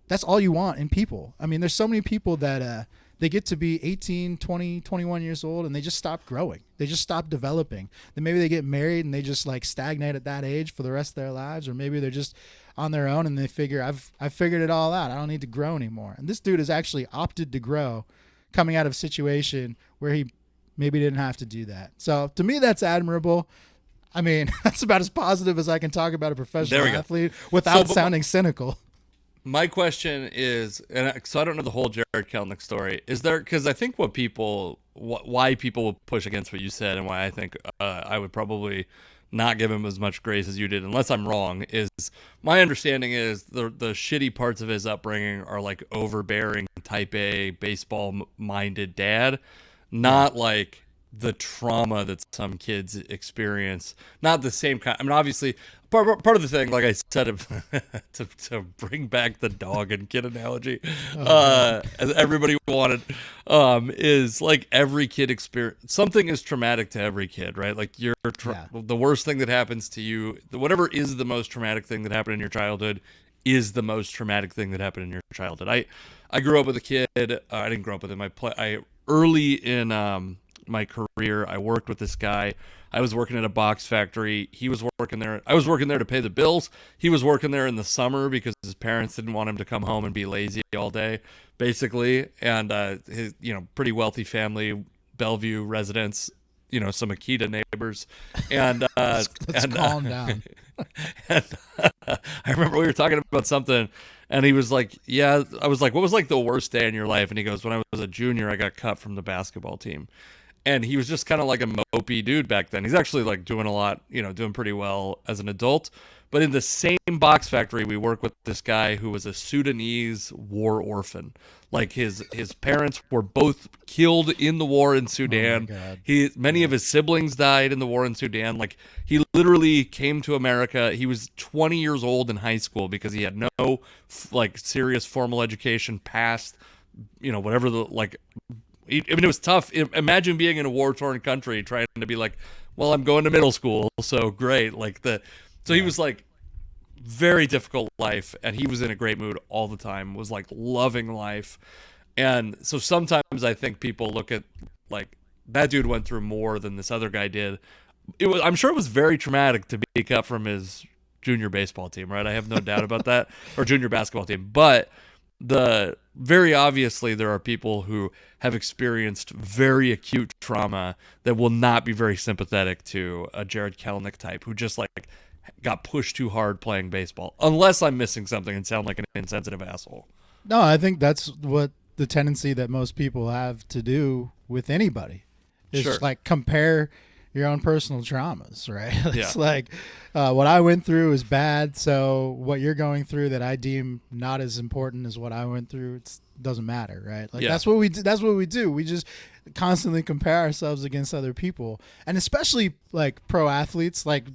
that's all you want in people. I mean, there's so many people that they get to be 18, 20, 21 years old and they just stop growing. They just stop developing. Then maybe they get married and they just like stagnate at that age for the rest of their lives. Or maybe they're just on their own and they figure, I've figured it all out. I don't need to grow anymore. And this dude has actually opted to grow coming out of a situation where he maybe didn't have to do that. So to me, that's admirable. I mean, that's about as positive as I can talk about a professional athlete without sounding cynical. My question is, so I don't know the whole Jared Kelenic story. Is there, because I think why people will push against what you said and why I think I would probably not give him as much grace as you did, unless I'm wrong, is my understanding is the shitty parts of his upbringing are like overbearing, type A, baseball-minded dad, not like the trauma that some kids experience. Not the same kind. I mean, obviously, part of the thing, like I said, to bring back the dog and kid analogy, as everybody wanted, is like every kid experience something is traumatic to every kid, right? Like the worst thing that happens to you, whatever is the most traumatic thing that happened in your childhood, is the most traumatic thing that happened in your childhood. I grew up with a kid. I didn't grow up with him. I early in my career, I worked with this guy. I was working at a box factory. He was working there. I was working there to pay the bills. He was working there in the summer because his parents didn't want him to come home and be lazy all day, basically. And his, pretty wealthy family, Bellevue residence. some Akita neighbors, and Let's calm down. and I remember we were talking about something, and he was like, "Yeah," I was like, "What was like the worst day in your life?" And he goes, "When I was a junior, I got cut from the basketball team." And he was just kind of like a mopey dude back then. He's actually like doing a lot, doing pretty well as an adult. But in the same box factory, we work with this guy who was a Sudanese war orphan. Like his parents were both killed in the war in Sudan. Oh my God. Many of his siblings died in the war in Sudan. Like he literally came to America. He was 20 years old in high school because he had no like serious formal education past, whatever the like. I mean, it was tough. Imagine being in a war-torn country trying to be like, well, I'm going to middle school, so great. So he was like, very difficult life, and he was in a great mood all the time, was like loving life. And so sometimes I think people look at like, that dude went through more than this other guy did. I'm sure it was very traumatic to be cut from his junior baseball team, right? I have no doubt about that, or junior basketball team. But very obviously there are people who have experienced very acute trauma that will not be very sympathetic to a Jared Kelenic type who just like got pushed too hard playing baseball, unless I'm missing something and sound like an insensitive asshole. No, I think that's what the tendency that most people have to do with anybody is Sure. like compare your own personal traumas, right? It's Yeah. like what I went through is bad, so what you're going through that I deem not as important as what I went through, it doesn't matter, right? Like Yeah. that's what we do. That's what we do. We just constantly compare ourselves against other people, and especially like pro athletes. Like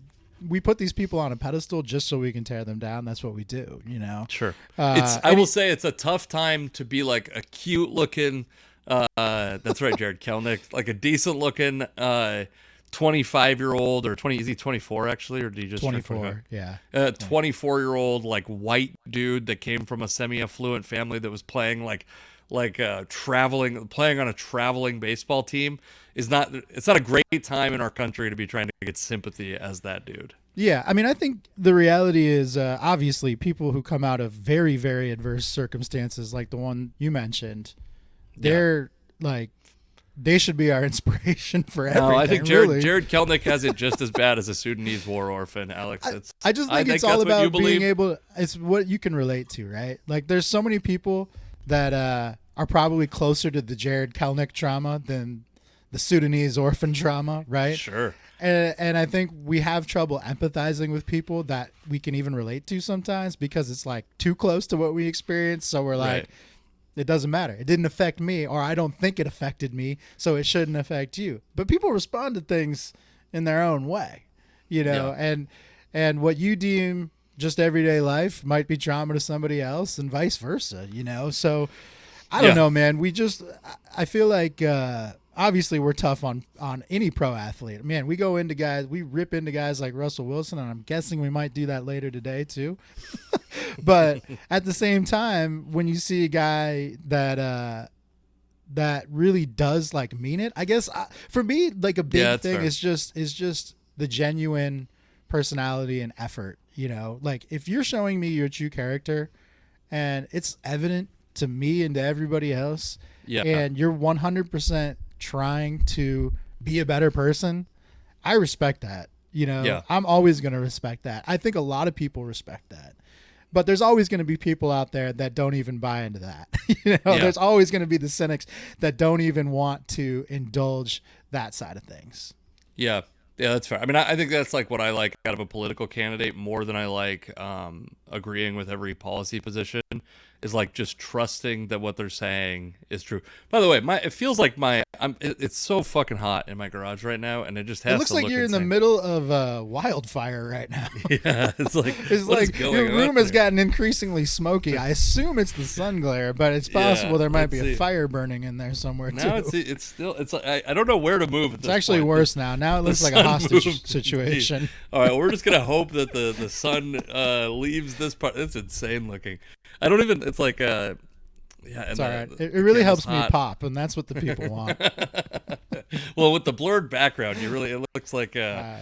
we put these people on a pedestal just so we can tear them down. That's what we do, Sure. I will say it's a tough time to be like a cute looking, that's right, Jared Kelenic, like a decent looking 25-year-old or 20, is he 24 actually, or do you just 24, yeah. 24-year-old like white dude that came from a semi-affluent family that was playing playing on a traveling baseball team it's not a great time in our country to be trying to get sympathy as that dude. Yeah, I mean, I think the reality is obviously people who come out of very, very adverse circumstances like the one you mentioned, they're like, they should be our inspiration for everything. No, I think really. Jared Kelenic has it just as bad as a Sudanese war orphan, Alex. I just think it's all about being able, it's what you can relate to, right? Like there's so many people that are probably closer to the Jared Kelenic trauma than the Sudanese orphan trauma, right? Sure. And I think we have trouble empathizing with people that we can even relate to sometimes because it's like too close to what we experienced. So we're like, Right. It doesn't matter. It didn't affect me, or I don't think it affected me, so it shouldn't affect you. But people respond to things in their own way, and what you deem just everyday life might be trauma to somebody else and vice versa, So I don't know, man. I feel like obviously we're tough on any pro athlete. Man, we rip into guys like Russell Wilson, and I'm guessing we might do that later today too. But at the same time, when you see a guy that really does like mean it, I guess for me, like a big thing is just the genuine personality and effort. Like if you're showing me your true character, and it's evident to me and to everybody else, and you're 100% trying to be a better person, I respect that. I'm always going to respect that. I think a lot of people respect that. But there's always going to be people out there that don't even buy into that. There's always going to be the cynics that don't even want to indulge that side of things. Yeah, that's fair. I mean, I think that's like what I like out of a political candidate more than I like agreeing with every policy position, is like just trusting that what they're saying is true. By the way, it feels like it's so fucking hot in my garage right now, and it just has. It looks like you're in the middle of a wildfire right now. Yeah, it's like your room has gotten increasingly smoky. I assume it's the sun glare, but it's possible there might be a fire burning in there somewhere too. Now it's like I don't know where to move. It's actually worse now. Now it looks like a hostage situation. All right, we're just gonna hope that the sun leaves this part. It's insane looking. I don't even. It's like it's all right. It really helps me pop, and that's what the people want. Well, with the blurred background, it looks like a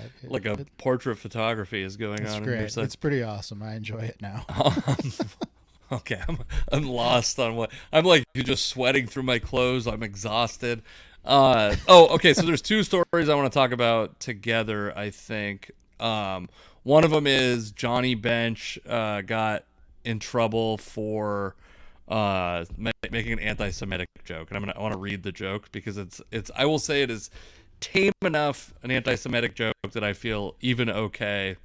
portrait photography is going on. Great. It's pretty awesome. I enjoy it now. Okay, I'm lost on what I'm like. You're just sweating through my clothes. I'm exhausted. Okay. So there's two stories I want to talk about together. I think one of them is Johnny Bench got in trouble for making an anti-Semitic joke, and I want to read the joke because it's I will say it is tame enough an anti-Semitic joke that I feel even okay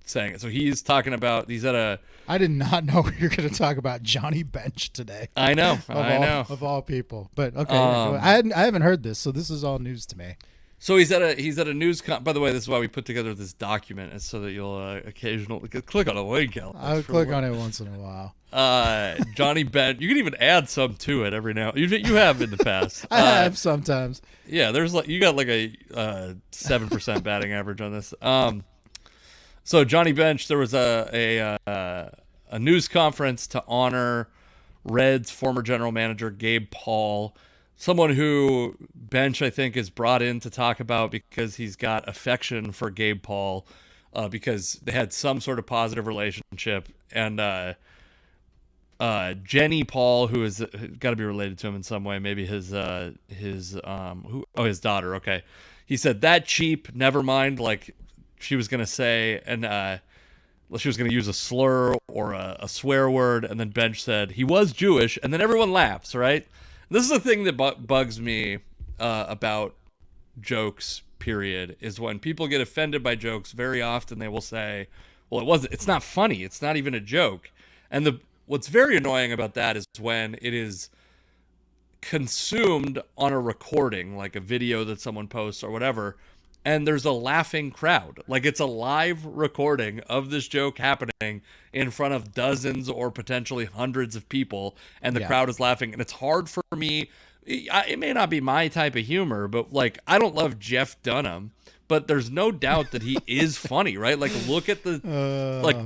saying it. So he's at a. I did not know we were going to talk about Johnny Bench today. I know. Of all people. But okay, I haven't heard this, so this is all news to me. So he's at a news by the way, this is why we put together this document, is so that you'll occasionally click on a link. I'll click on it once in a while. Johnny Bench, you can even add some to it every now. You have in the past. I have sometimes. Yeah, there's you got like a 7% batting average on this. So Johnny Bench, there was a news conference to honor Reds former general manager Gabe Paul, someone who Bench, I think, is brought in to talk about because he's got affection for Gabe Paul, because they had some sort of positive relationship. And Jenny Paul, who is got to be related to him in some way, maybe his daughter. Okay, he said that cheap. Never mind, like she was gonna say, and she was gonna use a slur or a swear word, and then Bench said he was Jewish, and then everyone laughs, right? This is the thing that bugs me about jokes, period, is when people get offended by jokes, very often they will say, well, it's not funny. It's not even a joke. And what's very annoying about that is when it is consumed on a recording, like a video that someone posts or whatever, and there's a laughing crowd. Like it's a live recording of this joke happening in front of dozens or potentially hundreds of people, and the crowd is laughing. And it's hard for me. It may not be my type of humor, but like I don't love Jeff Dunham, but there's no doubt that he is funny, right? Like look at the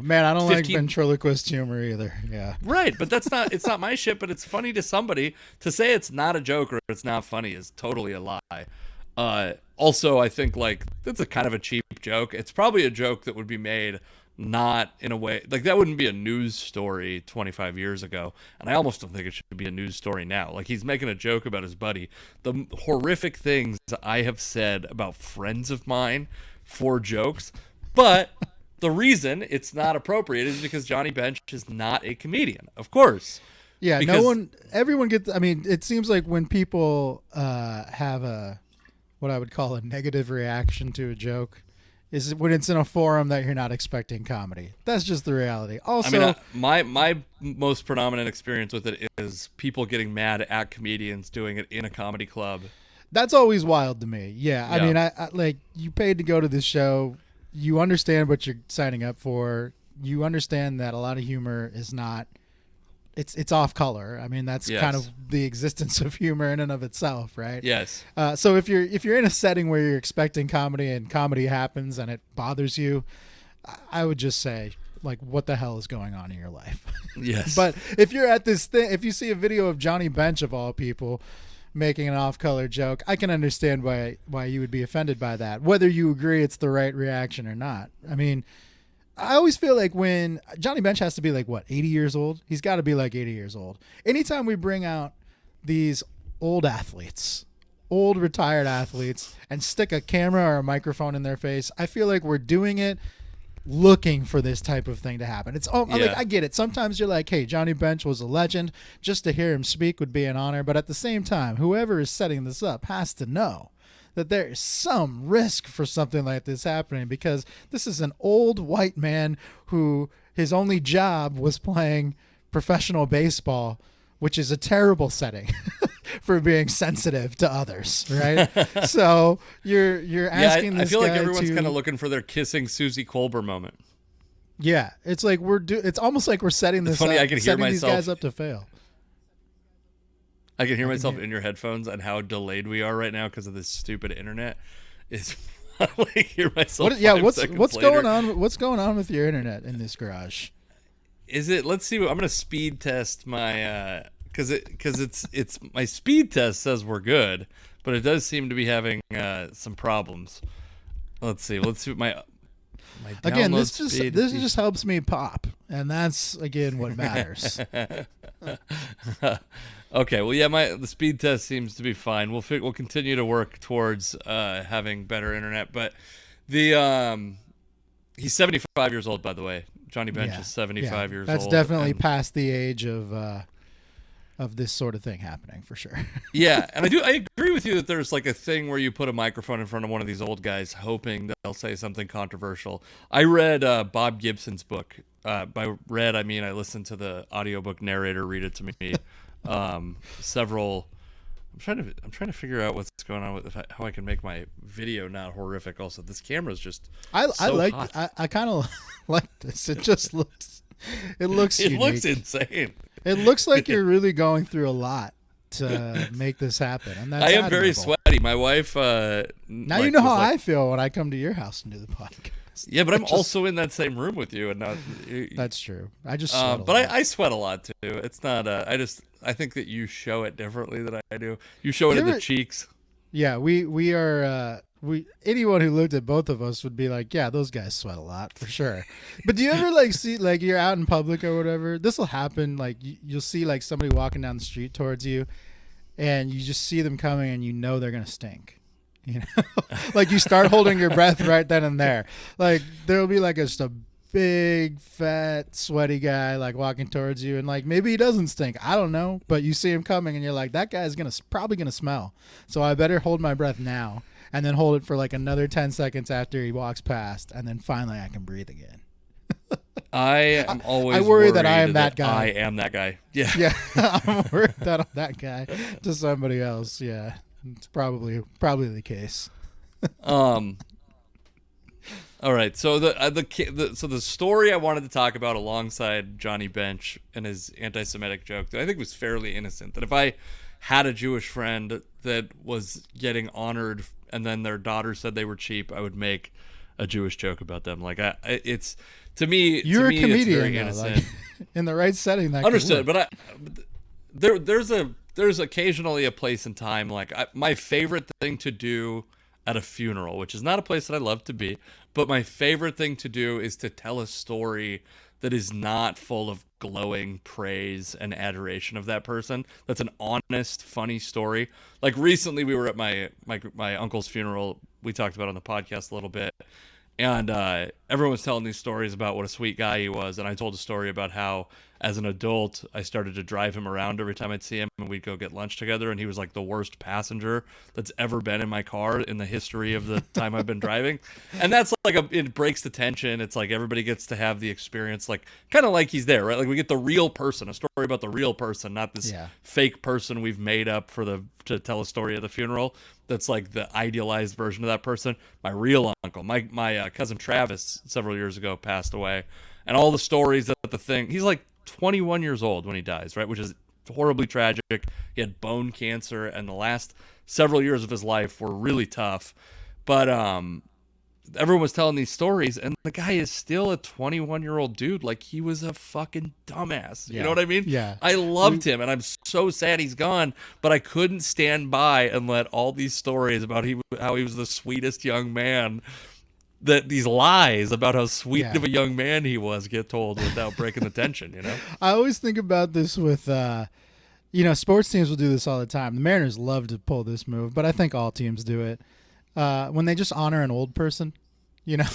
man, I don't like ventriloquist humor either. Yeah. Right, but it's not my shit, but it's funny to somebody. To say it's not a joke or it's not funny is totally a lie. Also, I think like that's a kind of a cheap joke. It's probably a joke that would be made not in a way like that wouldn't be a news story 25 years ago, and I almost don't think it should be a news story now. Like he's making a joke about his buddy. The horrific things I have said about friends of mine for jokes, but the reason it's not appropriate is because Johnny Bench is not a comedian, of course. Yeah, everyone gets. I mean, it seems like when people have what I would call a negative reaction to a joke is when it's in a forum that you're not expecting comedy. That's just the reality. Also, I mean, my most predominant experience with it is people getting mad at comedians doing it in a comedy club. That's always wild to me. Yeah. I mean, I like you paid to go to this show. You understand what you're signing up for. You understand that a lot of humor is not, it's off color. I mean, that's kind of the existence of humor in and of itself, right? Yes. So if you're in a setting where you're expecting comedy and comedy happens and it bothers you, I would just say, like, what the hell is going on in your life? Yes. But if you're at this thing, if you see a video of Johnny Bench of all people making an off-color joke, I can understand why you would be offended by that, whether you agree it's the right reaction or not. I mean, I always feel like when Johnny Bench has to be like, what, 80 years old? He's got to be like 80 years old. Anytime we bring out these old athletes, old retired athletes, and stick a camera or a microphone in their face, I feel like we're doing it looking for this type of thing to happen. It's like, I get it. Sometimes you're like, hey, Johnny Bench was a legend. Just to hear him speak would be an honor. But at the same time, whoever is setting this up has to know that there is some risk for something like this happening, because this is an old white man who his only job was playing professional baseball, which is a terrible setting for being sensitive to others, right? So you're asking this guy. I feel like everyone's kind of looking for their kissing Susie Colbert moment. Yeah, it's like it's almost like we're setting this up, I can hear setting myself, these guys up to fail. I can hear myself in your headphones and how delayed we are right now because of this stupid internet. It's I hear myself. What's going on? What's going on with your internet in this garage? Is it? Let's see. I'm gonna speed test my because it's my speed test says we're good, but it does seem to be having some problems. Let's see. Let's see what my again. This just helps me pop, and that's again what matters. Okay, well, yeah, the speed test seems to be fine. We'll continue to work towards having better internet, but the he's 75 years old, by the way. Johnny Bench Yeah, is 75 yeah, years that's old, definitely and past the age of this sort of thing happening for sure. yeah, and I agree with you that there's like a thing where you put a microphone in front of one of these old guys, hoping that they'll say something controversial. I read Bob Gibson's book. By read, I mean I listened to the audiobook narrator read it to me. Several. I'm trying to figure out what's going on with how I can make my video not horrific. Also, this camera's just I like hot. I kind of like this. It just looks it It unique. looks insane. It looks like you're really going through a lot to make this happen, and that's I am very admirable. sweaty. My wife. Now you know how I feel when I come to your house and do the podcast. Yeah, but I'm also in that same room with you, and not. That's true. I just sweat a But lot. I sweat a lot too. It's not. I think that you show it differently than I do. You show it in the cheeks. Yeah, we are anyone who looked at both of us would be like, yeah, those guys sweat a lot for sure. But do you ever like see like you're out in public or whatever? This will happen. Like you'll see like somebody walking down the street towards you, and you just see them coming, and you know they're gonna stink. You know, like you start holding your breath right then and there. Like there'll be like just a big fat sweaty guy like walking towards you, and like maybe he doesn't stink, I don't know, but you see him coming and you're like, that guy's probably gonna smell, so I better hold my breath now, and then hold it for like another 10 seconds after he walks past, and then finally I can breathe again. I am always. I worry that I am that guy. I am that guy. Yeah. Yeah. I'm worried that I'm that guy to somebody else. Yeah, it's probably the case. All right, so the story I wanted to talk about alongside Johnny Bench and his anti-Semitic joke that I think was fairly innocent. That if I had a Jewish friend that was getting honored and then their daughter said they were cheap, I would make a Jewish joke about them. Like it's to me, You're to me, a comedian, it's very though, innocent. like, in the right setting. That Understood, could work. but there's occasionally a place and time. Like my favorite thing to do at a funeral, which is not a place that I love to be, but my favorite thing to do is to tell a story that is not full of glowing praise and adoration of that person. That's an honest, funny story. Like recently we were at my uncle's funeral. We talked about it on the podcast a little bit. And everyone was telling these stories about what a sweet guy he was. And I told a story about how, as an adult, I started to drive him around every time I'd see him, and we'd go get lunch together. And he was like the worst passenger that's ever been in my car in the history of the time I've been driving. And that's like, it breaks the tension. It's like everybody gets to have the experience, like kind of like he's there, right? Like we get the real person, a story about the real person, not this fake person we've made up to tell a story at the funeral. That's like the idealized version of that person. My real uncle, my cousin Travis, several years ago passed away, and all the stories that he's like 21 years old when he dies, right? Which is horribly tragic. He had bone cancer, and the last several years of his life were really tough. But everyone was telling these stories, and the guy is still a 21-year-old dude. Like he was a fucking dumbass. You know what I mean? Yeah. I loved him, and I'm so sad he's gone, but I couldn't stand by and let all these stories about how he was the sweetest young man, that these lies about how sweet of a young man he was, get told without breaking the tension, you know? I always think about this with, sports teams will do this all the time. The Mariners love to pull this move, but I think all teams do it. When they just honor an old person, you know,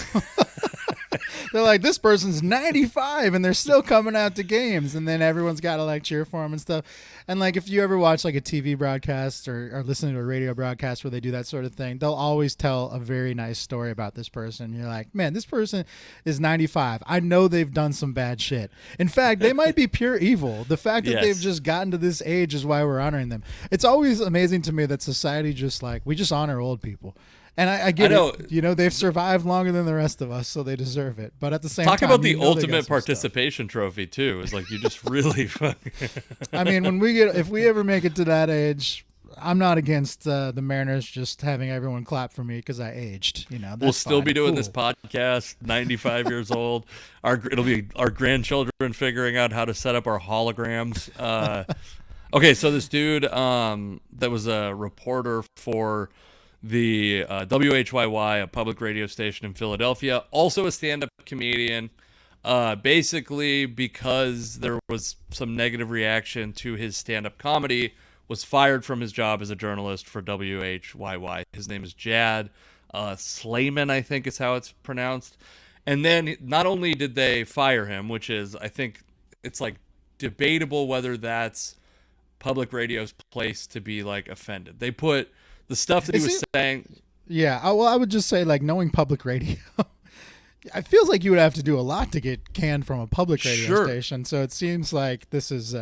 they're like, this person's 95 and they're still coming out to games, and then everyone's got to like cheer for them and stuff. And like, if you ever watch like a TV broadcast or listen to a radio broadcast where they do that sort of thing, they'll always tell a very nice story about this person. You're like, man, this person is 95. I know they've done some bad shit. In fact, they might be pure evil. The fact that they've just gotten to this age is why we're honoring them. It's always amazing to me that society just like, we just honor old people. And I get it. You know, they've survived longer than the rest of us, so they deserve it. But at the same time, talk about the ultimate participation trophy too. It's like you just really. I mean, if we ever make it to that age, I'm not against the Mariners just having everyone clap for me because I aged. You know, we'll still be doing this podcast, 95 years old. It'll be our grandchildren figuring out how to set up our holograms. Okay, so this dude that was a reporter for the WHYY, a public radio station in Philadelphia, also a stand-up comedian, basically because there was some negative reaction to his stand-up comedy, was fired from his job as a journalist for WHYY. His name is Jad Slayman, I think is how it's pronounced. And then not only did they fire him, which is, I think it's like debatable whether that's public radio's place to be like offended. They put the stuff that he was saying. Yeah, well, I would just say, like, knowing public radio, it feels like you would have to do a lot to get canned from a public radio station. So it seems like this is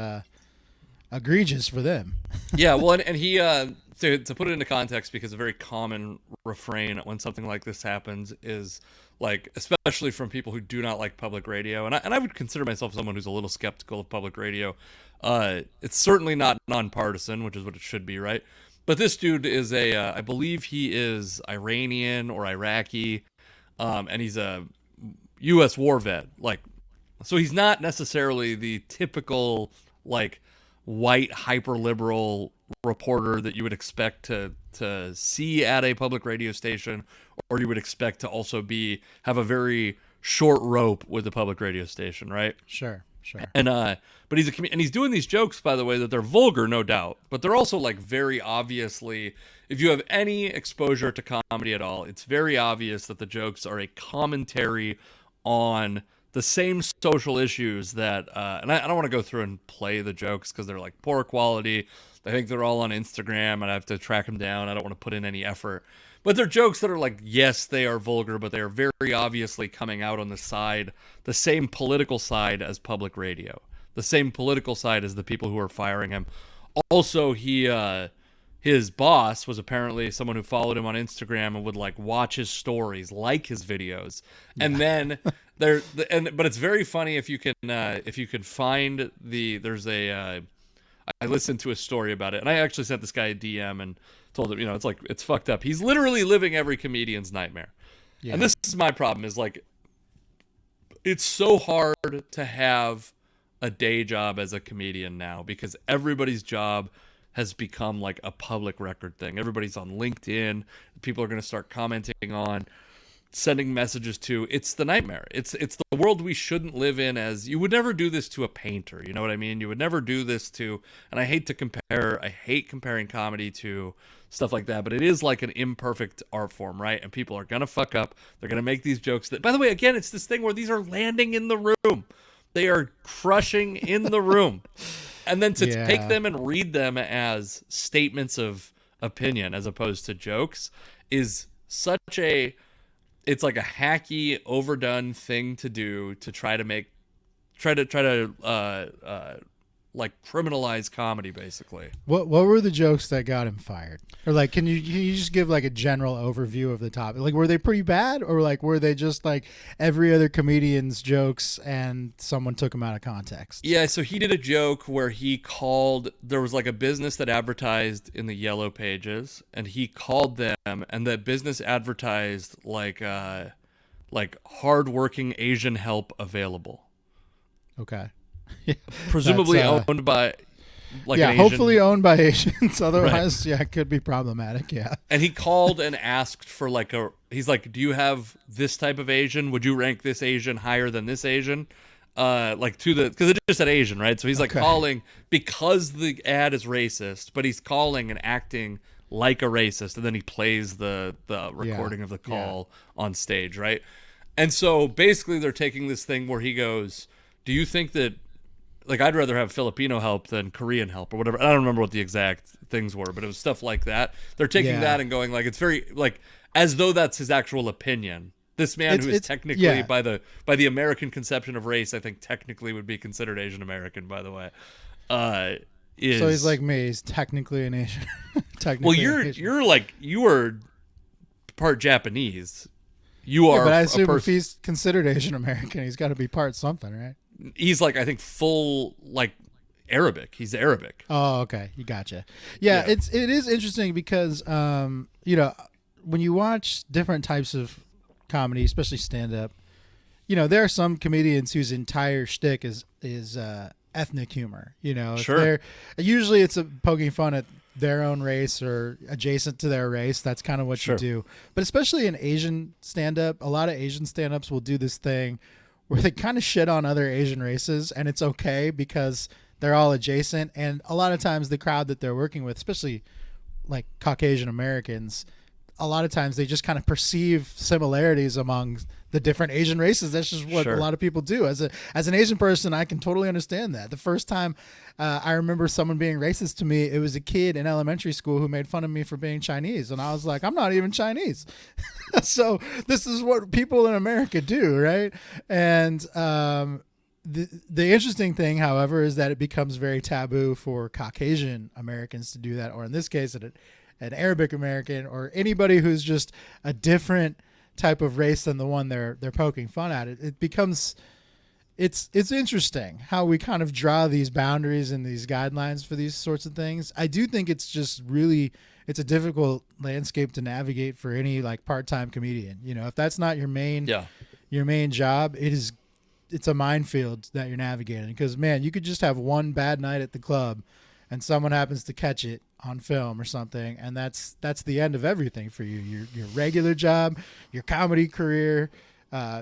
egregious for them. Yeah, well, and he to put it into context, because a very common refrain when something like this happens is, like, especially from people who do not like public radio, and I would consider myself someone who's a little skeptical of public radio. It's certainly not nonpartisan, which is what it should be, right? But this dude is I believe he is Iranian or Iraqi, and he's a U.S. war vet. Like, so he's not necessarily the typical, like, white hyper-liberal reporter that you would expect to see at a public radio station, or you would expect to also have a very short rope with the public radio station, right? Sure. And but he's doing these jokes, by the way, that they're vulgar, no doubt, but they're also, like, very obviously, if you have any exposure to comedy at all, it's very obvious that the jokes are a commentary on the same social issues that, and I don't want to go through and play the jokes because they're, like, poor quality. I think they're all on Instagram, and I have to track them down. I don't want to put in any effort. But they're jokes that are, like, yes, they are vulgar, but they are very obviously coming out on the same political side as public radio. The same political side as the people who are firing him. Also, his boss was apparently someone who followed him on Instagram and would, like, watch his stories, like his videos. Yeah. And then but it's very funny if you can find I listened to a story about it, and I actually sent this guy a DM and told him, it's fucked up. He's literally living every comedian's nightmare. Yeah. And this is my problem, is, like, it's so hard to have a day job as a comedian now, because everybody's job has become, like, a public record thing. Everybody's on LinkedIn. People are going to start commenting on, sending messages to. It's the nightmare. It's the world we shouldn't live in. As you would never do this to a painter, you know what I mean? You would never do this to, and I hate comparing comedy to stuff like that, but it is like an imperfect art form, right? And people are gonna fuck up. They're gonna make these jokes that, by the way, again, it's this thing where these are landing in the room. They are crushing in the room. And then to take them and read them as statements of opinion as opposed to jokes is such a, it's like a hacky, overdone thing to do to try to like criminalize comedy, basically. What were the jokes that got him fired? Or, like, can you just give, like, a general overview of the topic? Like, were they pretty bad, or, like, were they just like every other comedian's jokes and someone took them out of context? Yeah, so he did a joke where there was, like, a business that advertised in the Yellow Pages, and he called them, and that business advertised like hardworking Asian help available. Okay. Presumably owned by, like, an Asian. Hopefully owned by Asians. Otherwise, right. It could be problematic. Yeah. And he called and asked for, like, he's like, do you have this type of Asian? Would you rank this Asian higher than this Asian? Because it just said Asian, right? So he's like calling, because the ad is racist, but he's calling and acting like a racist, and then he plays the recording of the call on stage, right? And so basically they're taking this thing where he goes, do you think that, like, I'd rather have Filipino help than Korean help or whatever. I don't remember what the exact things were, but it was stuff like that. They're taking that and going, like, it's very, like, as though that's his actual opinion. This man who is technically, by the American conception of race, I think technically would be considered Asian American, by the way. So he's like me. He's technically an Asian. Well, you're like, you are part Japanese. You are. But I assume if he's considered Asian American, he's got to be part something, right? He's, like, I think full, like, Arabic. He's Arabic. Oh, okay. You gotcha. Yeah. It is interesting because, when you watch different types of comedy, especially stand-up, there are some comedians whose entire shtick is ethnic humor. Sure. Usually it's poking fun at their own race or adjacent to their race. That's kind of what you do. But especially in Asian stand-up, a lot of Asian stand-ups will do this thing where they kind of shit on other Asian races, and it's okay because they're all adjacent. And a lot of times the crowd that they're working with, especially like Caucasian Americans, a lot of times they just kind of perceive similarities among the different Asian races. That's just what a lot of people do. As an Asian person, I can totally understand that. The first time I remember someone being racist to me, it was a kid in elementary school who made fun of me for being Chinese. And I was like, I'm not even Chinese. So this is what people in America do, right? And the interesting thing, however, is that it becomes very taboo for Caucasian Americans to do that, or in this case, an Arabic American or anybody who's just a different type of race than the one they're poking fun at. It becomes, it's interesting how we kind of draw these boundaries and these guidelines for these sorts of things. I do think it's just really, it's a difficult landscape to navigate for any like part-time comedian. You know, if that's not your main job, it's a minefield that you're navigating, because man, you could just have one bad night at the club and someone happens to catch it on film or something, and that's the end of everything for you. Your regular job, your comedy career,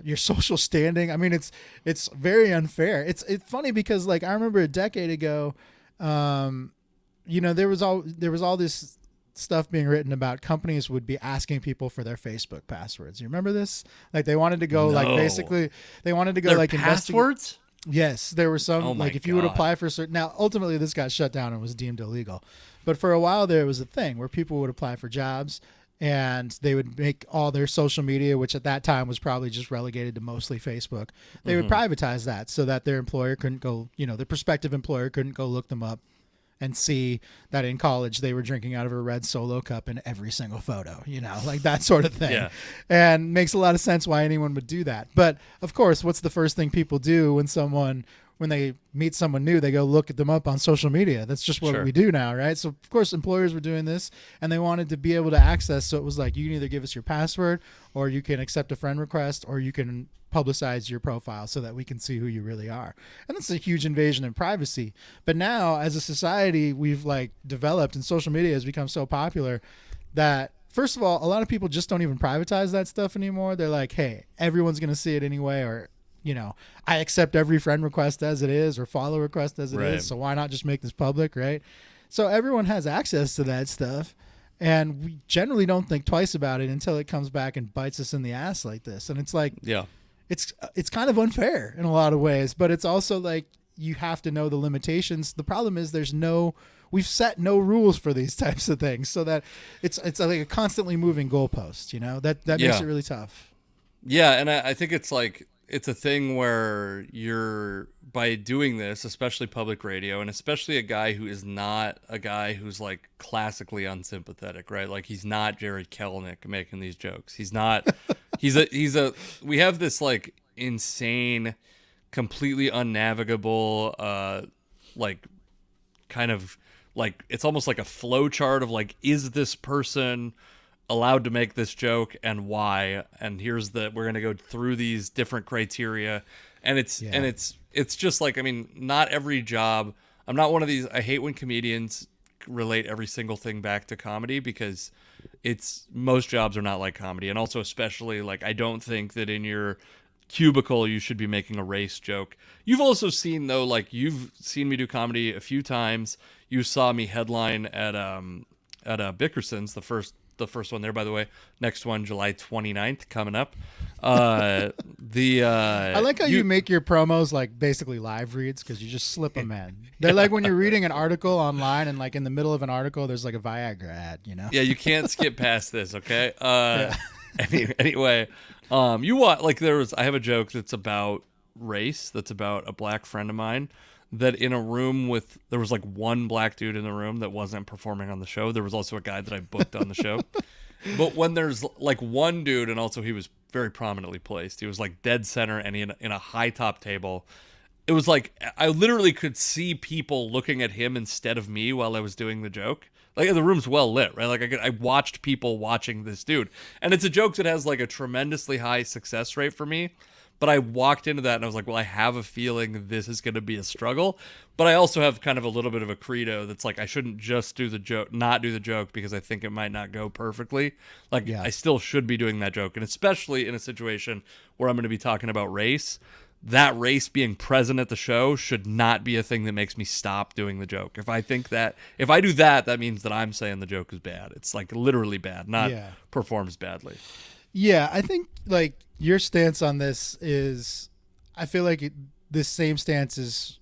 your social standing. I mean, it's very unfair. It's funny because like I remember a decade ago, you know, there was all this stuff being written about companies would be asking people for their Facebook passwords. You remember this? Like they wanted to go like basically they wanted to go their like passwords. Yes, there were some like if you would apply for certain. Now, ultimately, this got shut down and was deemed illegal. But for a while there was a thing where people would apply for jobs and they would make all their social media, which at that time was probably just relegated to mostly Facebook. They would privatize that so that their employer couldn't go, you know, the prospective employer couldn't go look them up and see that in college they were drinking out of a red Solo cup in every single photo, you know, like that sort of thing. Yeah. And makes a lot of sense why anyone would do that. But of course, what's the first thing people do when they meet someone new? They go look them up on social media. That's just what we do now, right? So of course employers were doing this and they wanted to be able to access. So it was like, you can either give us your password or you can accept a friend request or you can publicize your profile so that we can see who you really are. And that's a huge invasion in privacy. But now as a society, we've like developed and social media has become so popular that first of all, a lot of people just don't even privatize that stuff anymore. They're like, hey, everyone's going to see it anyway. Or, you know, I accept every friend request as it is or follow request as it is. So why not just make this public, right? So everyone has access to that stuff. And we generally don't think twice about it until it comes back and bites us in the ass like this. And it's like, it's kind of unfair in a lot of ways, but it's also like you have to know the limitations. The problem is we've set no rules for these types of things, so that it's like a constantly moving goalpost, you know, that makes it really tough. Yeah. And I think it's like, it's a thing where by doing this, especially public radio, and especially a guy who is not a guy who's like classically unsympathetic, right? Like he's not Jared Kelenic making these jokes. He's not, we have this like insane, completely unnavigable, like kind of like, it's almost like a flow chart of like, is this person allowed to make this joke and why? And we're going to go through these different criteria. And it's just like, I mean, not every job, I'm not one of these, I hate when comedians relate every single thing back to comedy, because most jobs are not like comedy. And also, especially like, I don't think that in your cubicle, you should be making a race joke. You've also seen though, like you've seen me do comedy a few times. You saw me headline at Bickerson's, the first one there, by the way. Next one, July 29th, coming up. I like how you make your promos like basically live reads, because you just slip them in. They're like when you're reading an article online and like in the middle of an article, there's like a Viagra ad, you know? Yeah, you can't skip past this, okay? Anyway, I have a joke that's about race, that's about a black friend of mine, that in a room there was like one black dude in the room that wasn't performing on the show. There was also a guy that I booked on the show. But when there's like one dude, and also he was very prominently placed, he was like dead center and in a high top table. It was like, I literally could see people looking at him instead of me while I was doing the joke. Like the room's well lit, right? Like I watched people watching this dude, and it's a joke that has like a tremendously high success rate for me. But I walked into that and I was like, well, I have a feeling this is going to be a struggle. But I also have kind of a little bit of a credo that's like, I shouldn't just not do the joke because I think it might not go perfectly. Like I still should be doing that joke. And especially in a situation where I'm going to be talking about race, that race being present at the show should not be a thing that makes me stop doing the joke. If I do that, that means that I'm saying the joke is bad. It's like literally bad, not performs badly. Yeah, I think like your stance on this is, I feel like this same stance is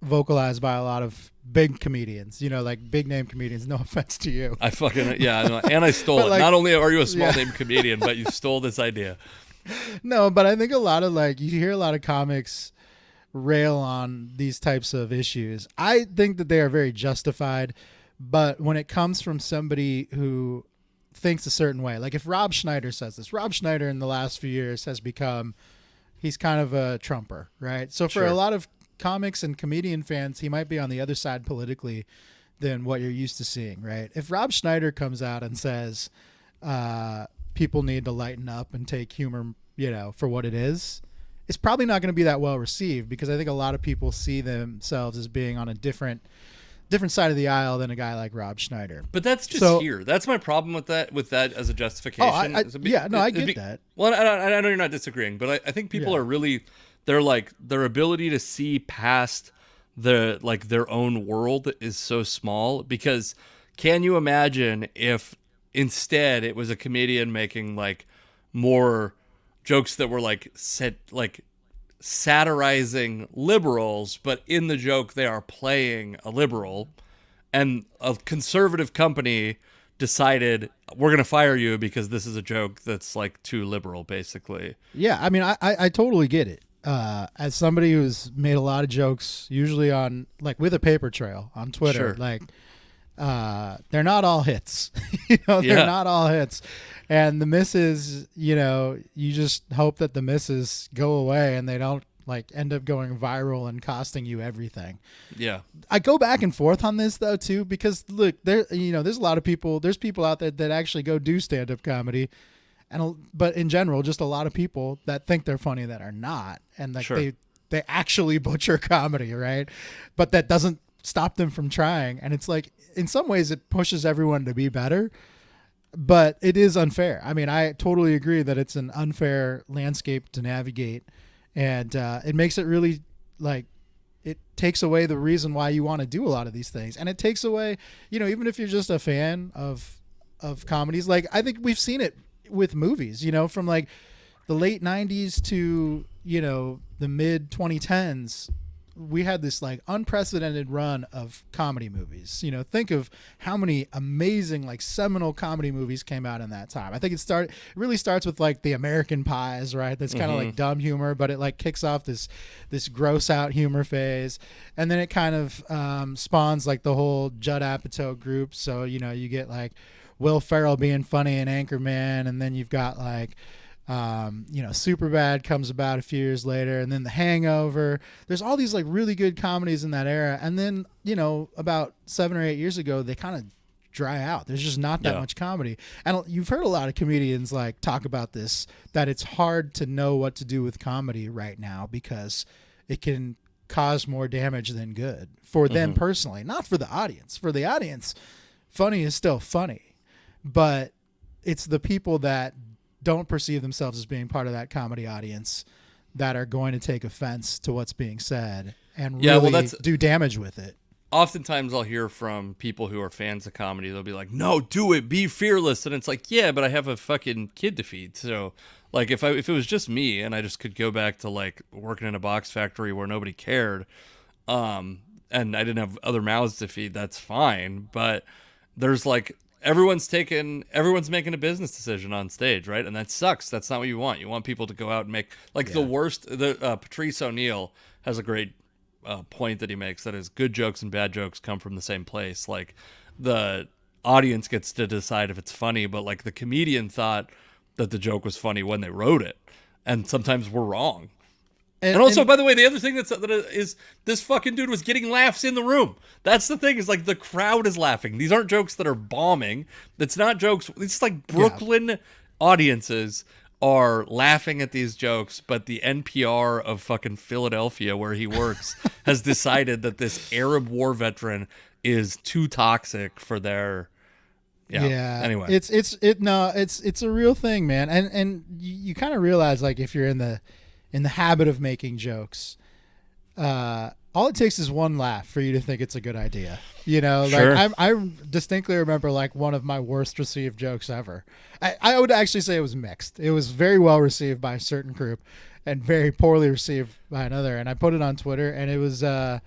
vocalized by a lot of big comedians, like big name comedians. No offense to you. I fucking, I know. And I stole it. Like, not only are you a small name comedian, but you stole this idea. No, but I think a lot of you hear a lot of comics rail on these types of issues. I think that they are very justified, but when it comes from somebody who thinks a certain way, like if Rob Schneider says this, Rob Schneider in the last few years has become, he's kind of a Trumper, right? So for a lot of comics and comedian fans, he might be on the other side politically than what you're used to seeing, right? If Rob Schneider comes out and says, people need to lighten up and take humor, for what it is, it's probably not going to be that well received, because I think a lot of people see themselves as being on a different side of the aisle than a guy like Rob Schneider. But that's just here. That's my problem with that as a justification. I get that. Well, I know you're not disagreeing, but I think people are really, they're like, their ability to see past their own world is so small, because can you imagine if instead it was a comedian making like more jokes that were like satirizing liberals, but in the joke they are playing a liberal, and a conservative company decided we're going to fire you because this is a joke that's like too liberal, basically. Yeah, I mean, I totally get it. As somebody who's made a lot of jokes, usually on like with a paper trail on Twitter, they're not all hits. They're not all hits. And the misses, you just hope that the misses go away and they don't like end up going viral and costing you everything. Yeah. I go back and forth on this though too, because look, there's a lot of people, there's people out there that actually go do stand-up comedy, but in general, just a lot of people that think they're funny that are not. And like they actually butcher comedy, right? But that doesn't stop them from trying. And it's like, in some ways it pushes everyone to be better, but it is unfair. I mean, I totally agree that it's an unfair landscape to navigate, and it makes it really like, it takes away the reason why you want to do a lot of these things. And it takes away, even if you're just a fan of comedies, like I think we've seen it with movies, from like the late 90s to, the mid 2010s. We had this like unprecedented run of comedy movies. Think of how many amazing like seminal comedy movies came out in that time. I think it really starts with like the American Pies, right? That's kind of like dumb humor, but it like kicks off this gross out humor phase, and then it kind of spawns like the whole Judd Apatow group. So you get like Will Ferrell being funny in Anchorman, and then you've got like Superbad comes about a few years later, and then The Hangover. There's all these like really good comedies in that era, and then about 7 or 8 years ago they kind of dry out. There's just not that much comedy, and you've heard a lot of comedians like talk about this, that it's hard to know what to do with comedy right now because it can cause more damage than good for them personally, not for the audience. For the audience, funny is still funny, but it's the people that don't perceive themselves as being part of that comedy audience that are going to take offense to what's being said and really do damage with it. Oftentimes I'll hear from people who are fans of comedy, they'll be like, no, do it, be fearless. And it's like, yeah, but I have a fucking kid to feed. So like if it was just me and I just could go back to like working in a box factory where nobody cared, and I didn't have other mouths to feed, that's fine. But there's like, everyone's making a business decision on stage, right? And that sucks. That's not what you want. You want people to go out and make the worst. Patrice O'Neill has a great point that he makes, that is, good jokes and bad jokes come from the same place. Like the audience gets to decide if it's funny, but like the comedian thought that the joke was funny when they wrote it, and sometimes we're wrong. And also, by the way, the other thing that is this fucking dude was getting laughs in the room. That's the thing, is like the crowd is laughing. These aren't jokes that are bombing. It's not jokes. It's like Brooklyn audiences are laughing at these jokes, but the NPR of fucking Philadelphia, where he works, has decided that this Arab war veteran is too toxic for their. Yeah. Anyway, it's a real thing, man. And you kind of realize, like, if you're in the in the habit of making jokes. All it takes is one laugh for you to think it's a good idea. You know, Sure. like I distinctly remember like one of my worst received jokes ever. I would actually say it was mixed. It was very well received by a certain group and very poorly received by another. And I put it on Twitter, and it was I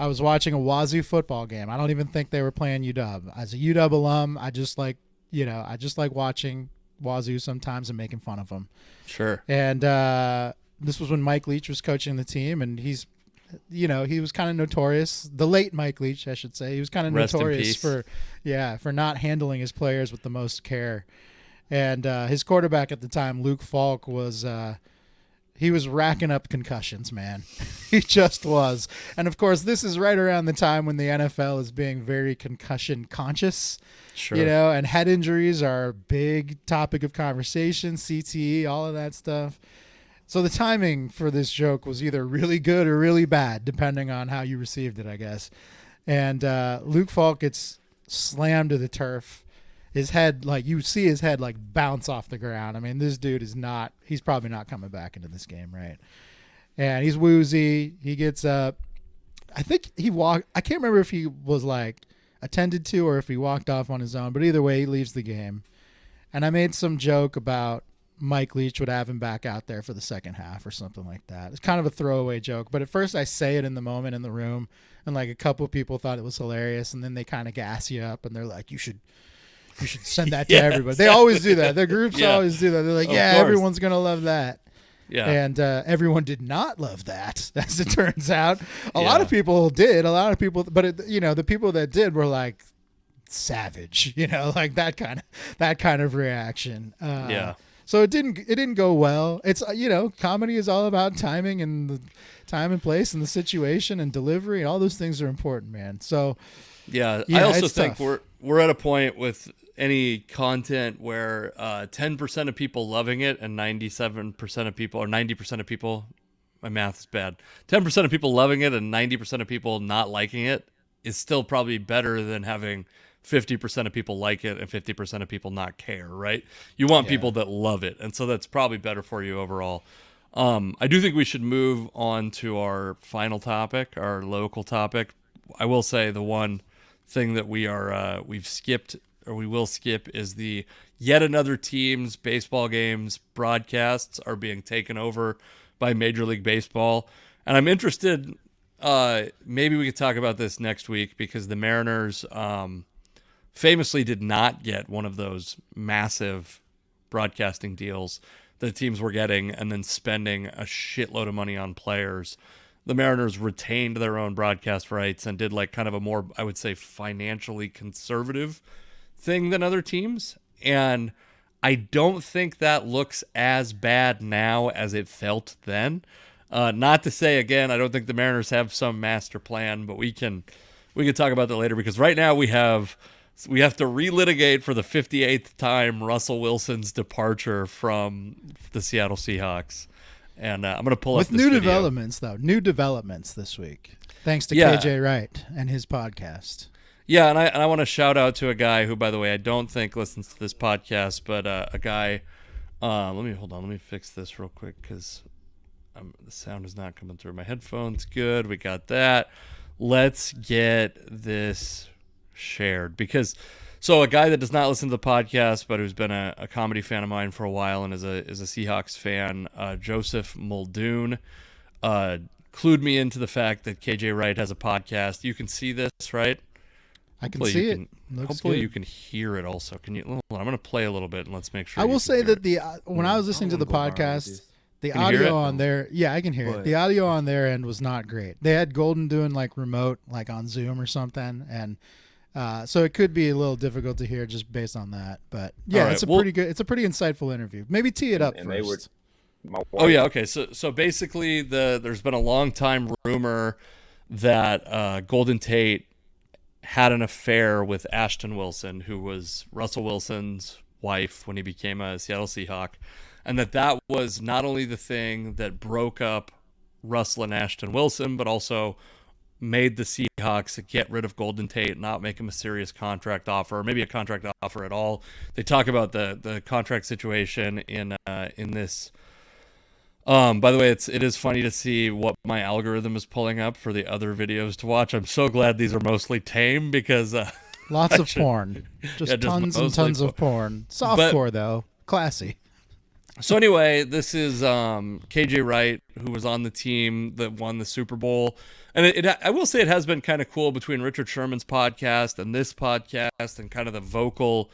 was watching a Wazoo football game. I don't even think they were playing UW. As a UW alum, I just like watching Wazoo sometimes and making fun of them. Sure. And this was when Mike Leach was coaching the team, and he was kind of notorious. The late Mike Leach, I should say, he was kind of notorious for not handling his players with the most care. And his quarterback at the time, Luke Falk, was he was racking up concussions, man. He just was. And of course, this is right around the time when the NFL is being very concussion conscious. Sure. You know, and head injuries are a big topic of conversation, CTE, all of that stuff. So the timing for this joke was either really good or really bad, depending on how you received it, I guess. And Luke Falk gets slammed to the turf. His head, like, you see his head, like, bounce off the ground. I mean, this dude he's probably not coming back into this game, right? And he's woozy. He gets up. I think I can't remember if he was, like, attended to or if he walked off on his own, but either way, he leaves the game. And I made some joke about Mike Leach would have him back out there for the second half or something like that. It's kind of a throwaway joke, but at first I say it in the moment in the room, and like a couple of people thought it was hilarious, and then they kind of gas you up, and they're like, you should send that to everybody. They always do that. Their groups always do that. They're like, everyone's going to love that. Yeah. And everyone did not love that, as it turns out. A lot of people did. A lot of people, but the people that did were like savage, like that kind of reaction. So it didn't go well. It's comedy is all about timing and the time and place and the situation and delivery, and all those things are important, man. So I also think we're at a point with any content where 10% of people loving it and 97% of people, or 90% of people, my math is bad, 10% of people loving it and 90% of people not liking it is still probably better than having 50% of people like it and 50% of people not care, right? You want people that love it. And so that's probably better for you overall. I do think we should move on to our final topic, our local topic. I will say the one thing that we've skipped, or we will skip, is the yet another team's baseball games broadcasts are being taken over by Major League Baseball. And I'm interested, maybe we could talk about this next week, because the Mariners famously did not get one of those massive broadcasting deals that teams were getting and then spending a shitload of money on players. The Mariners retained their own broadcast rights and did like kind of a more, I would say, financially conservative thing than other teams. And I don't think that looks as bad now as it felt then. Not to say, again, I don't think the Mariners have some master plan, but we can talk about that later, because right now we have to relitigate for the 58th time Russell Wilson's departure from the Seattle Seahawks. And I'm going to pull up this new video. New developments this week, thanks to KJ Wright and his podcast. Yeah, and I want to shout out to a guy who, by the way, I don't think listens to this podcast, but a guy. Let me fix this real quick, because the sound is not coming through my headphones. Good, we got that. Let's get this shared, because a guy that does not listen to the podcast but who's been a comedy fan of mine for a while and is a Seahawks fan, Joseph Muldoon, clued me into the fact that KJ Wright has a podcast. You can see this, right? I can see it. Hopefully you can hear it also. Can you? Hold on, I'm going to play a little bit and let's make sure. I will say that when I was listening to the podcast, the audio on there, I can hear it. The audio on their end was not great. They had Golden doing like remote, like on Zoom or something, and so it could be a little difficult to hear just based on that. But it's pretty good. It's a pretty insightful interview. Maybe tee it up first. Okay. So basically, there's been a long time rumor that Golden Tate had an affair with Ashton Wilson, who was Russell Wilson's wife when he became a Seattle Seahawk, and that was not only the thing that broke up Russell and Ashton Wilson, but also made the Seahawks get rid of Golden Tate, not make him a serious contract offer, or maybe a contract offer at all. They talk about the contract situation in this By the way, it is funny to see what my algorithm is pulling up for the other videos to watch. I'm so glad these are mostly tame because Lots of porn. Just tons and tons of porn. Softcore, though. Classy. So anyway, this is KJ Wright, who was on the team that won the Super Bowl. And I will say it has been kind of cool between Richard Sherman's podcast and this podcast and kind of the vocal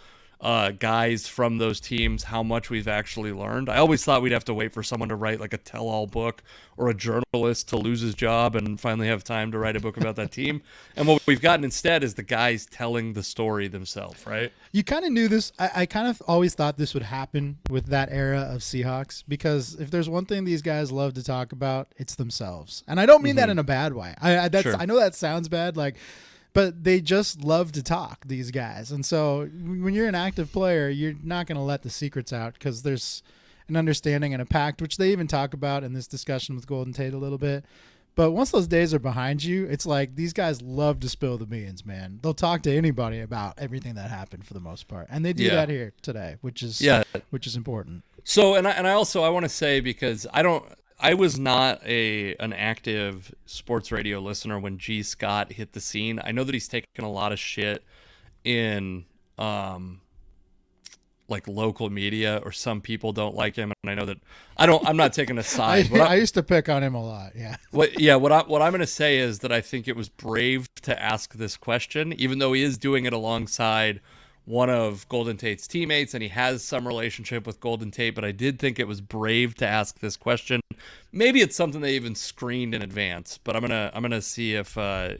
guys from those teams, how much we've actually learned. I always thought we'd have to wait for someone to write like a tell-all book or a journalist to lose his job and finally have time to write a book about that team. And what we've gotten instead is the guys telling the story themselves, right? You kind of knew this. I kind of always thought this would happen with that era of Seahawks, because if there's one thing these guys love to talk about, it's themselves. And I don't mean that in a bad way. Sure. I know that sounds bad, but they just love to talk, these guys. And so when you're an active player, you're not going to let the secrets out, because there's an understanding and a pact, which they even talk about in this discussion with Golden Tate a little bit. But once those days are behind you, it's like these guys love to spill the beans, man. They'll talk to anybody about everything that happened for the most part. And they do that here today, which is important. So, and I want to say, because I was not an active sports radio listener when G. Scott hit the scene. I know that he's taken a lot of shit in like local media, or some people don't like him, and I know that I'm not taking a side. I used to pick on him a lot. Yeah. What I'm going to say is that I think it was brave to ask this question, even though he is doing it alongside one of Golden Tate's teammates, and he has some relationship with Golden Tate, but I did think it was brave to ask this question. Maybe it's something they even screened in advance, but I'm gonna see if I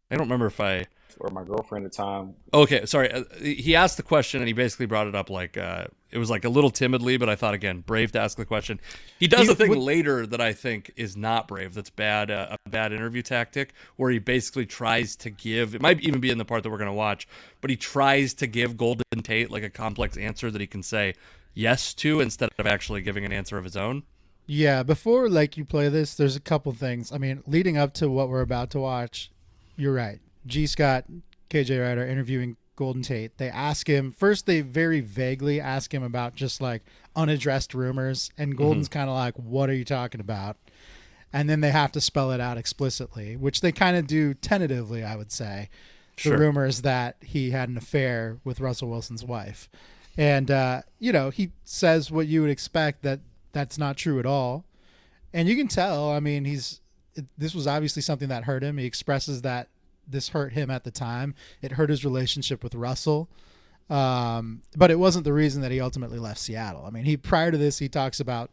don't remember if I or my girlfriend at the time. Okay, sorry. He asked the question, and he basically brought it up like it was like a little timidly, but I thought, again, brave to ask the question. He does a thing later that I think is not brave. That's bad, a bad interview tactic, where he basically tries to give. It might even be in the part that we're going to watch, but he tries to give Golden Tate like a complex answer that he can say yes to, instead of actually giving an answer of his own. Yeah, before you play this, there's a couple things. I mean, leading up to what we're about to watch, you're right. G. Scott, KJ Wright are interviewing Golden Tate. They ask him, first they very vaguely ask him about just like unaddressed rumors, and Golden's kind of like, what are you talking about? And then they have to spell it out explicitly, which they kind of do tentatively, I would say. Sure. The rumors that he had an affair with Russell Wilson's wife. And, he says what you would expect, that that's not true at all. And you can tell, I mean, this was obviously something that hurt him. He expresses that this hurt him at the time. It hurt his relationship with Russell. But it wasn't the reason that he ultimately left Seattle. I mean, prior to this, he talks about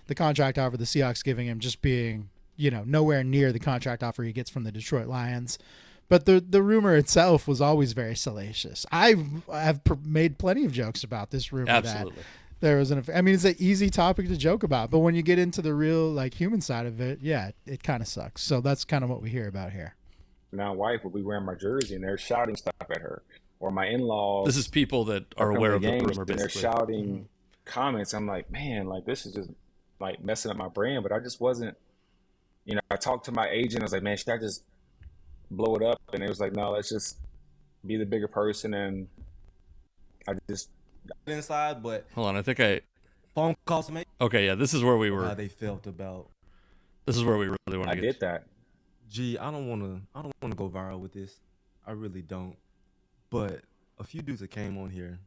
the contract offer the Seahawks giving him just being, nowhere near the contract offer he gets from the Detroit Lions. But the rumor itself was always very salacious. I have made plenty of jokes about this rumor. Absolutely. That there was it's an easy topic to joke about, but when you get into the real human side of it, it kind of sucks. So that's kind of what we hear about here. Now, wife will be wearing my jersey and they're shouting stuff at her, or my in-laws. This is people that are aware of the rumor, basically. And they're shouting comments. I'm like, man, this is just messing up my brand. But I just wasn't, I talked to my agent. I was like, man, should I just blow it up? And it was like, no, let's just be the bigger person. And I just inside, but hold on, I think phone calls to make. Okay, yeah, this is where we were. How they felt about. This is where we really want to I get. did that. Gee, I don't want to go viral with this. I really don't. But a few dudes that came on here,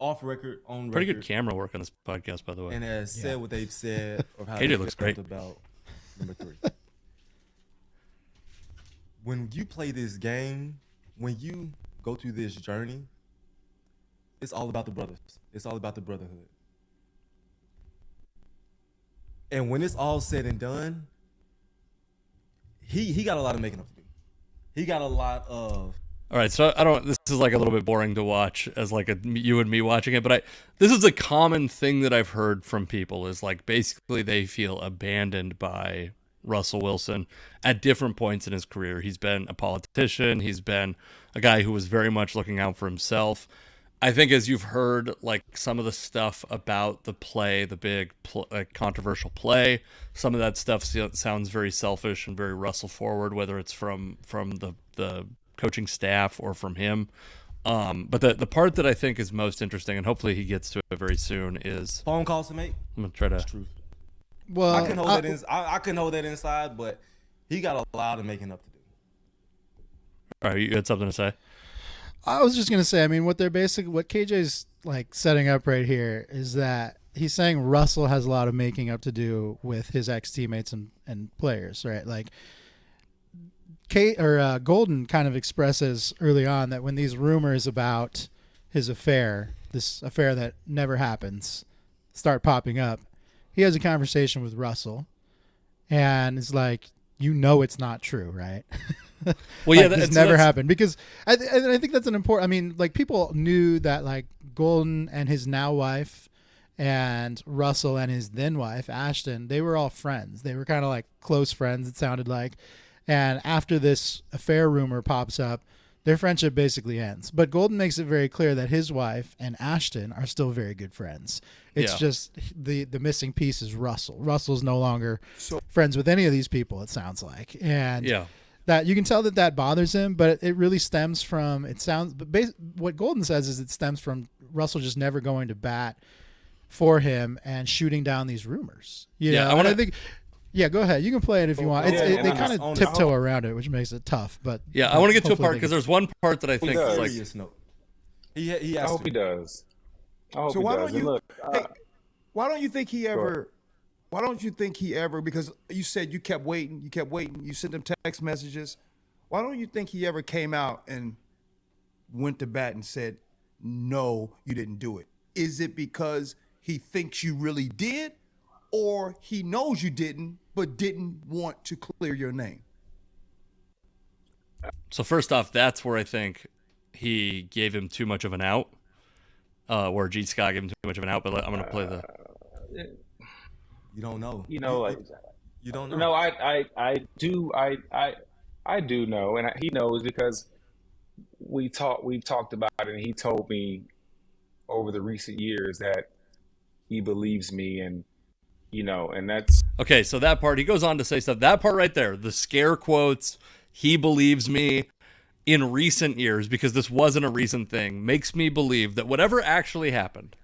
off record, on record. Pretty good camera work on this podcast, by the way. And has said what they've said or how KJ they looks felt great. About number 3. When you play this game, when you go through this journey, it's all about the brothers. It's all about the brotherhood. And when it's all said and done, he got a lot of making up to do. He got a lot of. All right, so this is like a little bit boring to watch as like you and me watching it, but this is a common thing that I've heard from people is like basically they feel abandoned by Russell Wilson at different points in his career. He's been a politician. He's been a guy who was very much looking out for himself. I think as you've heard like some of the stuff about the play, the big controversial play, some of that stuff sounds very selfish and very Russell forward, whether it's from the coaching staff or from him. But the part that I think is most interesting, and hopefully he gets to it very soon, is phone calls to make. I'm gonna try to. It's truth. Well, I can hold that I can hold that inside, but he got a lot of making up to do. All right, you had something to say? I was just gonna say, I mean, what KJ's like setting up right here is that he's saying Russell has a lot of making up to do with his ex-teammates and players, right? Like Golden kind of expresses early on that when these rumors about his affair, this affair that never happens, start popping up, he has a conversation with Russell and is like, it's not true, right? Well, yeah, this never happened, because I think that's an important. I mean, like, people knew that, like, Golden and his now wife and Russell and his then wife Ashton, they were all friends. They were kind of like close friends, it sounded like. And after this affair rumor pops up, their friendship basically ends. But Golden makes it very clear that his wife and Ashton are still very good friends. It's just the missing piece is Russell. Russell's no longer friends with any of these people, it sounds like. And that you can tell that bothers him, but it really stems from, what Golden says is it stems from Russell just never going to bat for him and shooting down these rumors. You know? I think. Yeah, go ahead. You can play it if you want. They kind of tiptoe around it, which makes it tough. But I want to get to a part because there's one part that I think is like. He I hope he does. So why don't you? Why don't you think he ever? Why don't you think he ever? Because you said you kept waiting. You sent him text messages. Why don't you think he ever came out and went to bat and said, "No, you didn't do it"? Is it because he thinks you really did, or he knows you didn't, but didn't want to clear your name? So first off, that's where I think he gave him too much of an out, where G. Scott gave him too much of an out. But I'm going to play the. You don't know. You know, like you don't know. No, I do know, and he knows because we've talked about it, and he told me over the recent years that he believes me, and and that's okay. So that part, he goes on to say stuff. That part right there, the scare quotes, he believes me in recent years, because this wasn't a recent thing, makes me believe that whatever actually happened,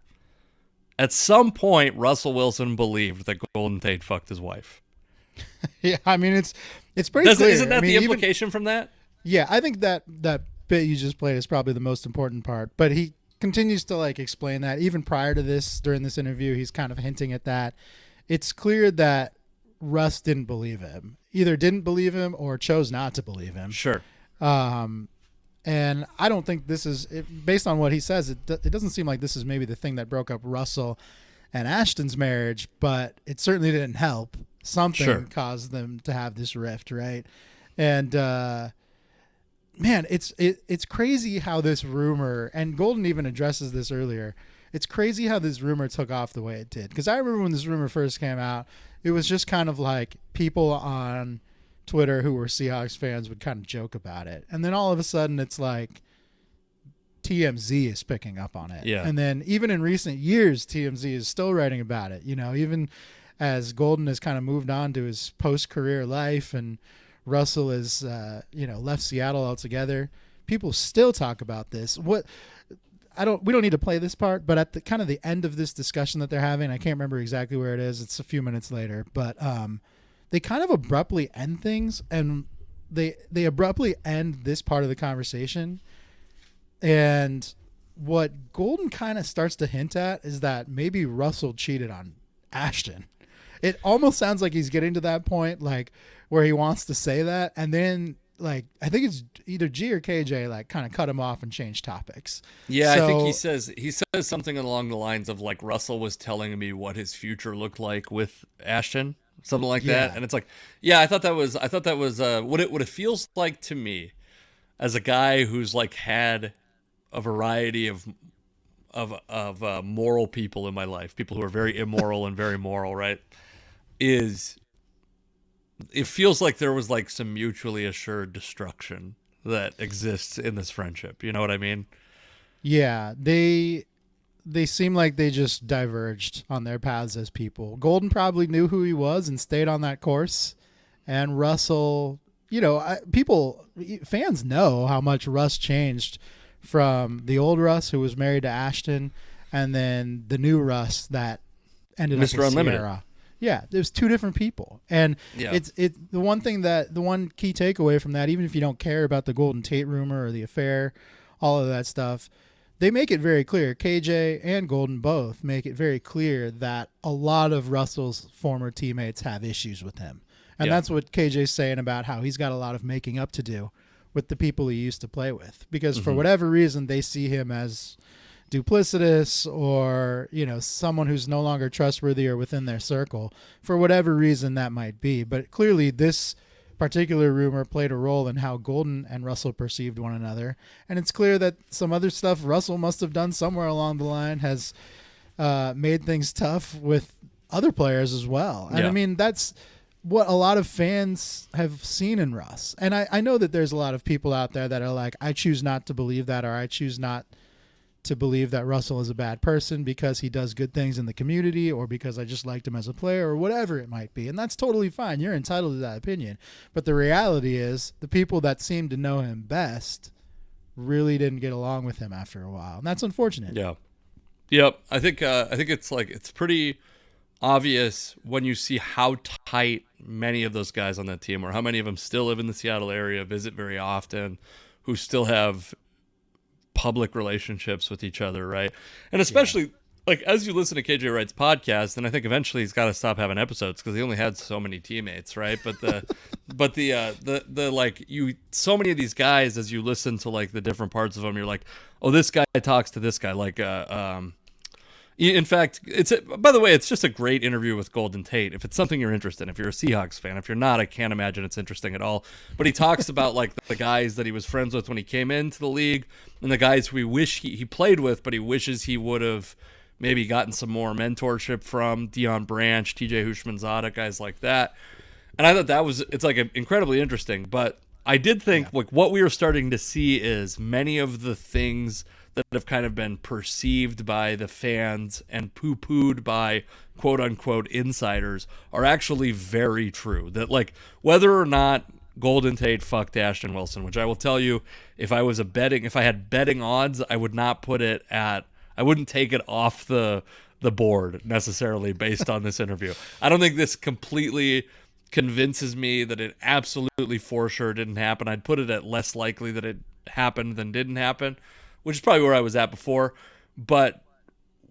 at some point, Russell Wilson believed that Golden Tate fucked his wife. Yeah, I mean, it's pretty clear. Isn't that the implication from that? Yeah, I think that bit you just played is probably the most important part. But he continues to like explain that even prior to this, during this interview, he's kind of hinting at that. It's clear that Russ didn't believe him. Either didn't believe him or chose not to believe him. Sure. And I don't think this is, based on what he says, it doesn't seem like this is maybe the thing that broke up Russell and Ashton's marriage, but it certainly didn't help. Something caused them to have this rift, right? And man, it's crazy how this rumor, and Golden even addresses this earlier, it's crazy how this rumor took off the way it did. Because I remember when this rumor first came out, it was just kind of like people on Twitter who were Seahawks fans would kind of joke about it. And then all of a sudden it's like TMZ is picking up on it. Yeah. And then even in recent years, TMZ is still writing about it. Even as Golden has kind of moved on to his post-career life and Russell is, left Seattle altogether, people still talk about this. We don't need to play this part, but at the kind of the end of this discussion that they're having, I can't remember exactly where it is. It's a few minutes later, but they kind of abruptly end things, and they abruptly end this part of the conversation. And what Golden kind of starts to hint at is that maybe Russell cheated on Ashton. It almost sounds like he's getting to that point, like where he wants to say that, and then like I think it's either G or KJ like kind of cut him off and changed topics. Yeah, I think he says something along the lines of like Russell was telling me what his future looked like with Ashton, something like that. And it's like, yeah, I thought that was what it feels like to me as a guy who's like had a variety of moral people in my life, people who are very immoral and very moral, right? It feels like there was like some mutually assured destruction that exists in this friendship. You know what I mean? Yeah, they seem like they just diverged on their paths as people. Golden probably knew who he was and stayed on that course. And Russell, fans know how much Russ changed from the old Russ who was married to Ashton and then the new Russ that ended up with Unlimited. Sierra. Yeah, there's two different people, and it's the one key takeaway from that. Even if you don't care about the Golden Tate rumor or the affair, all of that stuff, they make it very clear. KJ and Golden both make it very clear that a lot of Russell's former teammates have issues with him, and that's what KJ's saying about how he's got a lot of making up to do with the people he used to play with, because for whatever reason they see him as duplicitous or, someone who's no longer trustworthy or within their circle, for whatever reason that might be. But clearly this particular rumor played a role in how Golden and Russell perceived one another. And it's clear that some other stuff Russell must have done somewhere along the line has made things tough with other players as well. And I mean, that's what a lot of fans have seen in Russ. And I know that there's a lot of people out there that are like, I choose not to believe that, or I choose not to believe that Russell is a bad person because he does good things in the community, or because I just liked him as a player, or whatever it might be. And that's totally fine. You're entitled to that opinion. But the reality is the people that seem to know him best really didn't get along with him after a while. And that's unfortunate. Yeah. Yep. I think it's pretty obvious when you see how tight many of those guys on that team are, how many of them still live in the Seattle area, visit very often, who still have public relationships with each other, right? And especially like as you listen to KJ Wright's podcast, and I think eventually he's got to stop having episodes because he only had so many teammates, right? But so many of these guys, as you listen to like the different parts of them, you're like, oh, this guy talks to this guy. Like, in fact, by the way, it's just a great interview with Golden Tate. If it's something you're interested in, if you're a Seahawks fan, if you're not, I can't imagine it's interesting at all. But he talks about like the guys that he was friends with when he came into the league, and the guys who he wish he played with, but he wishes he would have maybe gotten some more mentorship from. Deion Branch, TJ Hushmanzada, guys like that. And I thought it's like incredibly interesting. But I did think like what we were starting to see is many of the things that have kind of been perceived by the fans and poo-pooed by quote-unquote insiders are actually very true. That like whether or not Golden Tate fucked Ashton Wilson, which I will tell you, if I had betting odds, I would not I wouldn't take it off the board necessarily based on this interview. I don't think this completely convinces me that it absolutely for sure didn't happen. I'd put it at less likely that it happened than didn't happen, which is probably where I was at before. But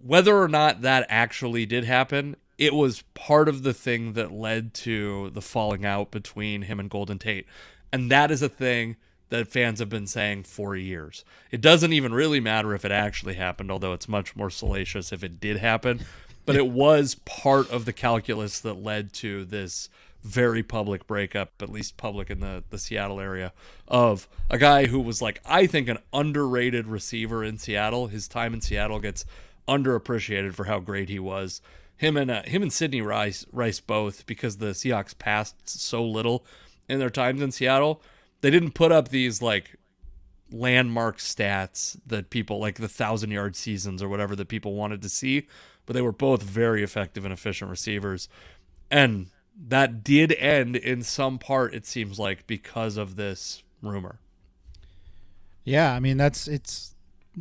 whether or not that actually did happen, it was part of the thing that led to the falling out between him and Golden Tate. And that is a thing that fans have been saying for years. It doesn't even really matter if it actually happened, although it's much more salacious if it did happen. But it was part of the calculus that led to this very public breakup, at least public in the Seattle area, of a guy who was like, I think, an underrated receiver in Seattle. His time in Seattle gets underappreciated for how great he was. Him and Sidney Rice both, because the Seahawks passed so little in their times in Seattle, they didn't put up these like landmark stats that people like the 1,000-yard seasons or whatever that people wanted to see, but they were both very effective and efficient receivers. And that did end in some part, it seems like, because of this rumor. Yeah, I mean, it's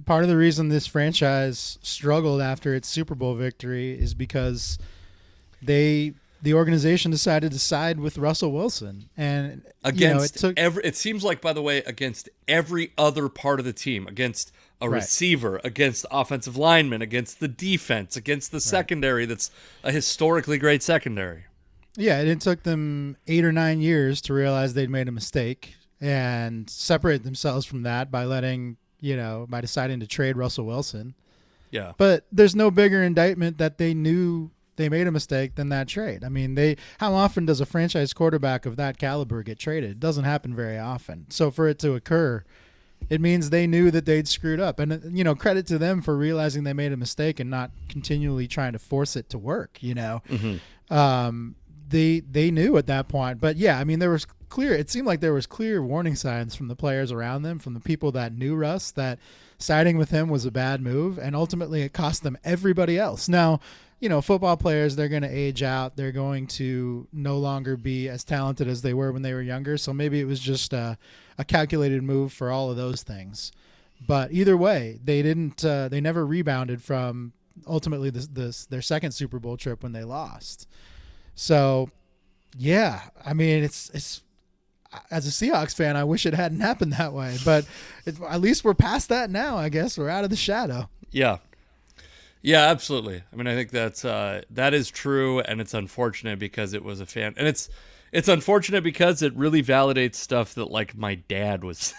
part of the reason this franchise struggled after its Super Bowl victory is because the organization decided to side with Russell Wilson, and it seems like, by the way, against every other part of the team, against a receiver, against offensive linemen, against the defense, against the secondary. That's a historically great secondary. Yeah, and it took them 8 or 9 years to realize they'd made a mistake and separate themselves from that by by deciding to trade Russell Wilson. Yeah. But there's no bigger indictment that they knew they made a mistake than that trade. I mean, how often does a franchise quarterback of that caliber get traded? It doesn't happen very often. So for it to occur, it means they knew that they'd screwed up. And, credit to them for realizing they made a mistake and not continually trying to force it to work, Mm-hmm. They knew at that point. But yeah, I mean, it seemed like there was clear warning signs from the players around them, from the people that knew Russ, that siding with him was a bad move, and ultimately it cost them everybody else. Now, football players, they're going to age out. They're going to no longer be as talented as they were when they were younger. So maybe it was just a calculated move for all of those things. But either way, they never rebounded from ultimately their second Super Bowl trip when they lost. So, yeah, I mean, it's as a Seahawks fan, I wish it hadn't happened that way, but at least we're past that now. I guess we're out of the shadow. Yeah. Yeah, absolutely. I mean, I think that is true, and it's unfortunate because it was a fan, and it's unfortunate because it really validates stuff that like my dad was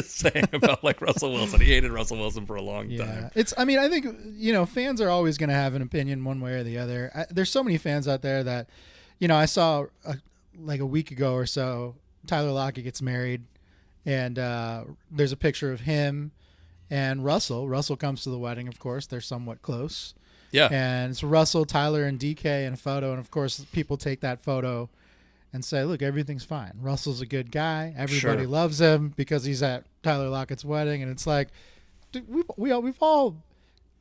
saying about like Russell Wilson. He hated Russell Wilson for a long time. I mean, I think, fans are always going to have an opinion one way or the other. There's so many fans out there that, I saw like a week ago or so, Tyler Lockett gets married, and there's a picture of him and Russell. Russell comes to the wedding, of course. They're somewhat close. Yeah. And it's Russell, Tyler, and DK in a photo. And, of course, people take that photo and say, look, everything's fine. Russell's a good guy. Everybody loves him because he's at Tyler Lockett's wedding. And it's like, dude, we've all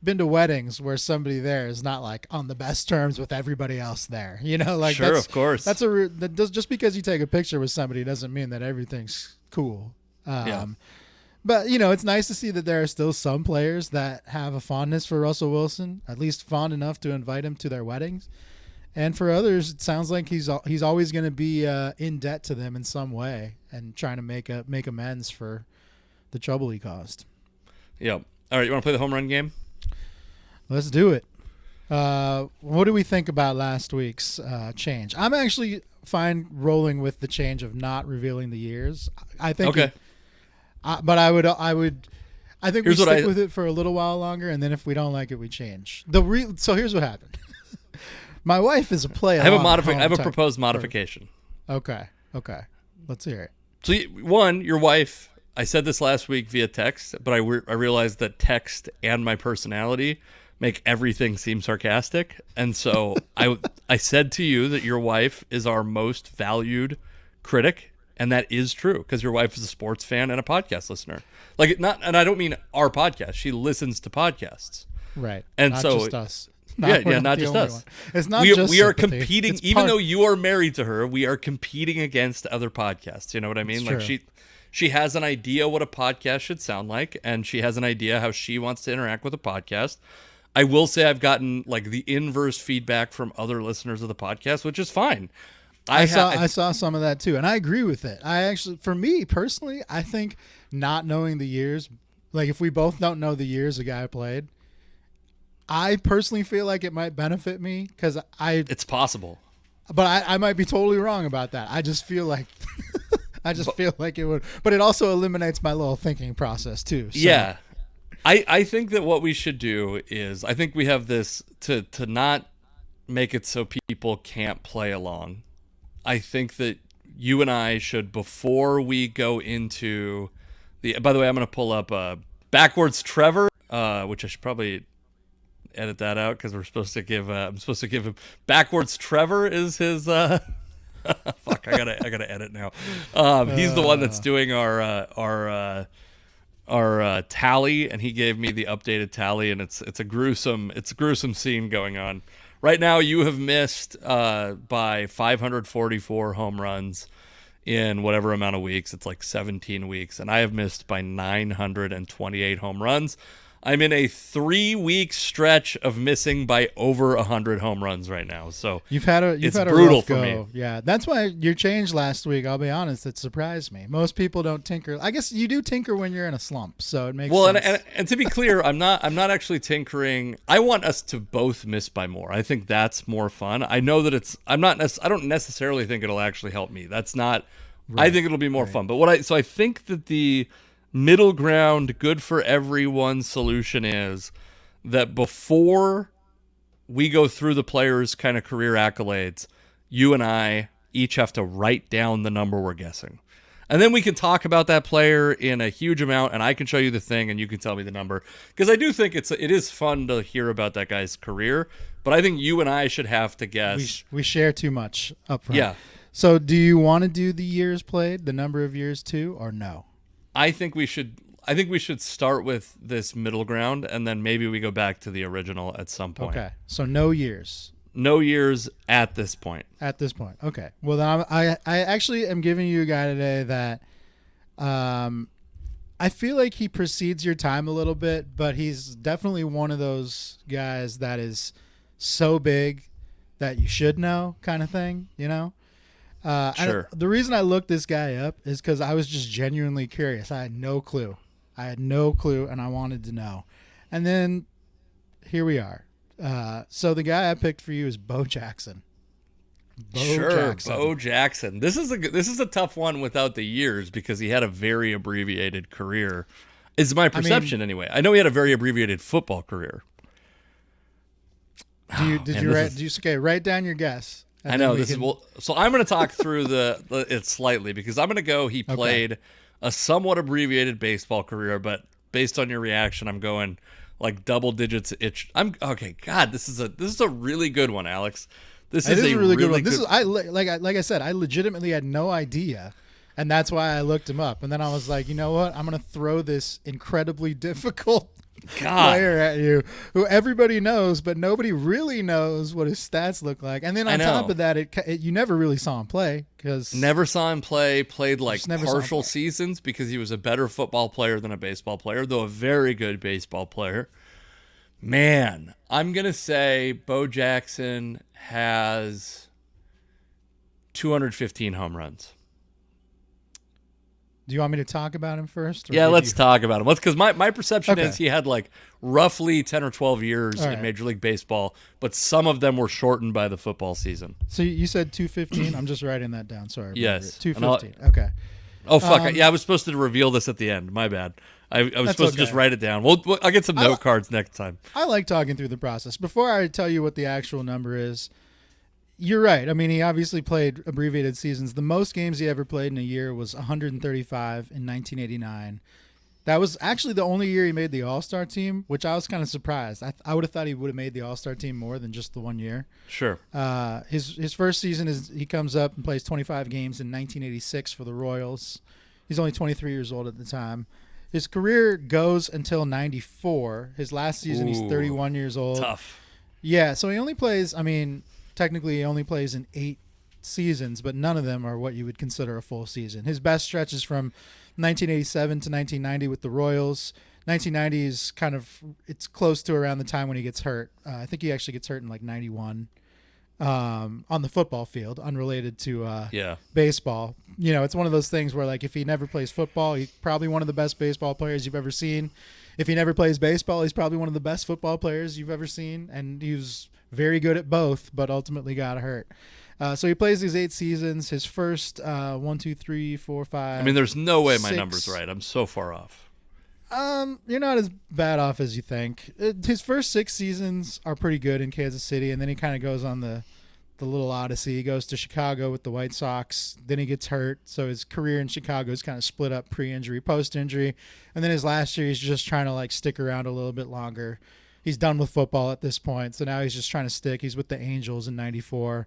been to weddings where somebody there is not like on the best terms with everybody else there. Like sure, of course. Just because you take a picture with somebody doesn't mean that everything's cool. Yeah. But, it's nice to see that there are still some players that have a fondness for Russell Wilson, at least fond enough to invite him to their weddings. And for others, it sounds like he's always going to be in debt to them in some way and trying to make amends for the trouble he caused. Yeah. All right, you want to play the home run game? Let's do it. What do we think about last week's change? I'm actually fine rolling with the change of not revealing the years. I think okay. But I think we stick with it for a little while longer, and then if we don't like it, we change. So here's what happened. My wife is a play. I have a proposed modification. Okay. Let's hear it. So one, your wife. I said this last week via text, but I realized that text and my personality make everything seem sarcastic, and so I said to you that your wife is our most valued critic. And that is true because your wife is a sports fan and a podcast listener. And I don't mean our podcast. She listens to podcasts. Right. And not so just us. Not just us. One. It's not we just we are sympathy. competing, even though you are married to her, we are competing against other podcasts. You know what I mean? It's like true. she has an idea what a podcast should sound like, and she has an idea how she wants to interact with a podcast. I will say I've gotten like the inverse feedback from other listeners of the podcast, which is fine. I saw some of that too, and I agree with it. For me personally, I think not knowing the years, like if we both don't know the years a guy played, I personally feel like it might benefit me because it's possible, but I might be totally wrong about that. I just feel like feel like it would, but it also eliminates my little thinking process too. So. Yeah, I think that what we should do is I think we have this to not make it so people can't play along. I think that you and I should, before we go into the. By the way, I'm going to pull up backwards Trevor, which I should probably edit that out because we're supposed to give. I'm supposed to give him backwards. Trevor is his. Fuck, I gotta edit now. He's the one that's doing our tally, and he gave me the updated tally, and it's a gruesome scene going on. Right now, you have missed by 544 home runs in whatever amount of weeks. It's like 17 weeks. And I have missed by 928 home runs. I'm in a 3-week stretch of missing by over 100 home runs right now. So you've had a brutal rough for go. me. Yeah, that's why your change last week. I'll be honest, it surprised me. Most people don't tinker. I guess you do tinker when you're in a slump, so it makes sense. And to be clear, I'm not actually tinkering. I want us to both miss by more. I think that's more fun. I know that I don't necessarily think it'll actually help me. That's not. Right. I think it'll be more fun. But I think that the middle ground, good for everyone solution is that before we go through the players' kind of career accolades, you and I each have to write down the number we're guessing. And then we can talk about that player in a huge amount, and I can show you the thing, and you can tell me the number. Because I do think it is fun to hear about that guy's career, but I think you and I should have to guess. We share too much up front. Yeah. So do you want to do the years played, the number of years too, or no? I think we should start with this middle ground, and then maybe we go back to the original at some point. Okay. So no years. No years at this point. At this point. Okay. Well, then I actually am giving you a guy today that I feel like he precedes your time a little bit, but he's definitely one of those guys that is so big that you should know kind of thing, you know? Sure. The reason I looked this guy up is because I was just genuinely curious. I had no clue. And I wanted to know. And then here we are. So the guy I picked for you is Bo Jackson. Bo Jackson. This is a tough one without the years because he had a very abbreviated career. Is my perception anyway. I know he had a very abbreviated football career. Write down your guess. I know this is so I'm going to talk through it slightly because I'm going to go. He played a somewhat abbreviated baseball career, but based on your reaction, I'm going like double digits. I'm okay. God, this is a really good one, Alex. This is a really good one. This is like I said, I legitimately had no idea, and that's why I looked him up. And then I was like, you know what? I'm going to throw this incredibly difficult player at you who everybody knows, but nobody really knows what his stats look like. And then on top of that, you never really saw him play never saw him play. Played like partial seasons because he was a better football player than a baseball player, though a very good baseball player. Man, I'm gonna say Bo Jackson has 215 home runs. Do you want me to talk about him first? Yeah, let's talk about him. Because my perception is he had like roughly 10 or 12 years in Major League Baseball, but some of them were shortened by the football season. So you said 215? I'm just writing that down. Sorry. Yes. 215. Okay. Oh, fuck. I was supposed to reveal this at the end. My bad. I was supposed to just write it down. I'll get some note cards next time. I like talking through the process. Before I tell you what the actual number is, you're right. I mean, he obviously played abbreviated seasons. The most games he ever played in a year was 135 in 1989. That was actually the only year he made the All-Star team, which I was kind of surprised. I would have thought he would have made the All-Star team more than just the 1 year. Sure. His first season he comes up and plays 25 games in 1986 for the Royals. He's only 23 years old at the time. His career goes until 94. His last season, he's 31 years old. Tough. Yeah, so he only plays, technically he only plays in 8 seasons, but none of them are what you would consider a full season. His best stretch is from 1987 to 1990 with the Royals. 1990 is it's close to around the time when he gets hurt. I think he actually gets hurt in like 91 on the football field, unrelated to baseball. You know, it's one of those things where like if he never plays football, he's probably one of the best baseball players you've ever seen. If he never plays baseball, he's probably one of the best football players you've ever seen. And he was very good at both, but ultimately got hurt. So he plays these 8 seasons. His first 1, 2, 3, 4, 5. There's no way my 6. number's right. I'm so far off. You're not as bad off as you think. His first 6 seasons are pretty good in Kansas City, and then he kind of goes on the little odyssey. He goes to Chicago with the White Sox. Then he gets hurt, so his career in Chicago is kind of split up pre-injury, post-injury. And then his last year, he's just trying to like stick around a little bit longer. He's done with football at this point, so now he's just trying to stick. He's with the Angels in 94.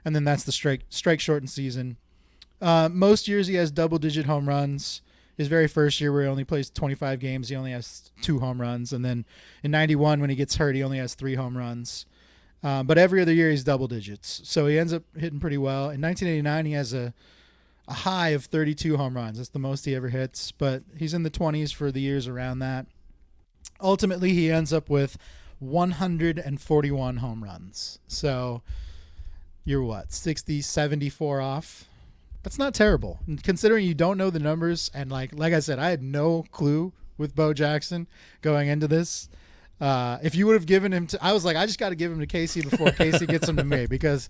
And then that's the strike shortened season. Most years he has double-digit home runs. His very first year where he only plays 25 games, he only has 2 home runs. And then in 91 when he gets hurt, he only has 3 home runs. But every other year he's double digits. So he ends up hitting pretty well. In 1989 he has a high of 32 home runs. That's the most he ever hits. But he's in the 20s for the years around that. Ultimately he ends up with 141 home runs. So you're what, 60, 74 off? That's not terrible. And considering you don't know the numbers, and like I said, I had no clue with Bo Jackson going into this. If you would have given him I was like, I just got to give him to Casey before Casey gets him to me, because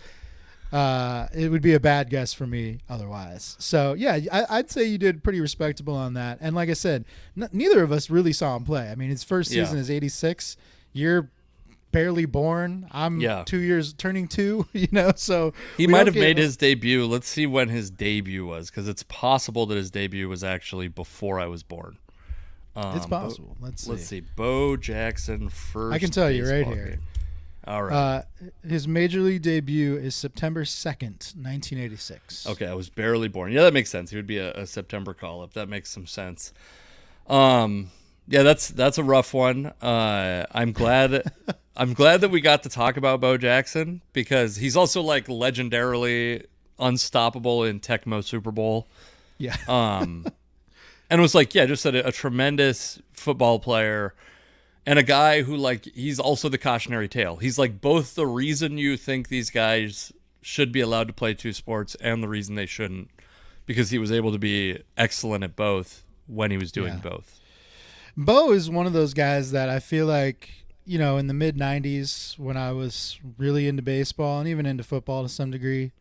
it would be a bad guess for me otherwise. So yeah, I'd say you did pretty respectable on that. And like I said, neither of us really saw him play. I mean, his first season is 86. You're barely born. I'm 2 years turning 2, so he might have made his debut. Let's see when his debut was, because it's possible that his debut was actually before I was born. It's possible. Let's see. Bo Jackson first. I can tell you right here. Game. All right. His major league debut is September 2nd, 1986. Okay, I was barely born. Yeah, that makes sense. He would be a September call-up. That makes some sense. Yeah, that's a rough one. I'm glad that we got to talk about Bo Jackson, because he's also like legendarily unstoppable in Tecmo Super Bowl. Yeah. And it was like, just a tremendous football player. and a guy who, like, he's also the cautionary tale. He's like both the reason you think these guys should be allowed to play two sports and the reason they shouldn't, because he was able to be excellent at both when he was doing both. Bo is one of those guys that I feel like, you know, in the mid 90s when I was really into baseball and even into football to some degree,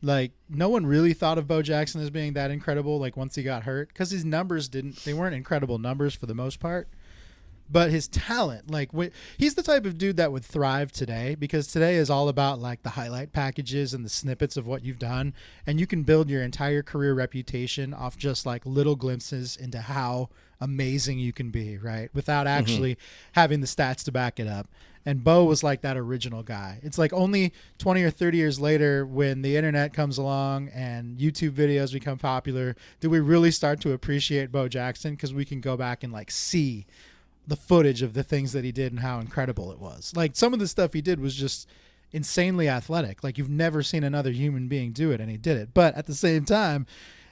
like no one really thought of Bo Jackson as being that incredible. Like once he got hurt, because his numbers they weren't incredible numbers for the most part, but his talent, like he's the type of dude that would thrive today, because today is all about like the highlight packages and the snippets of what you've done. And you can build your entire career reputation off just like little glimpses into how amazing you can be, right? Without actually having the stats to back it up. And Bo was like that original guy. It's like only 20 or 30 years later, when the internet comes along and YouTube videos become popular, do we really start to appreciate Bo Jackson, because we can go back and like see the footage of the things that he did and how incredible it was. Like some of the stuff he did was just insanely athletic. Like you've never seen another human being do it, and he did it. But at the same time,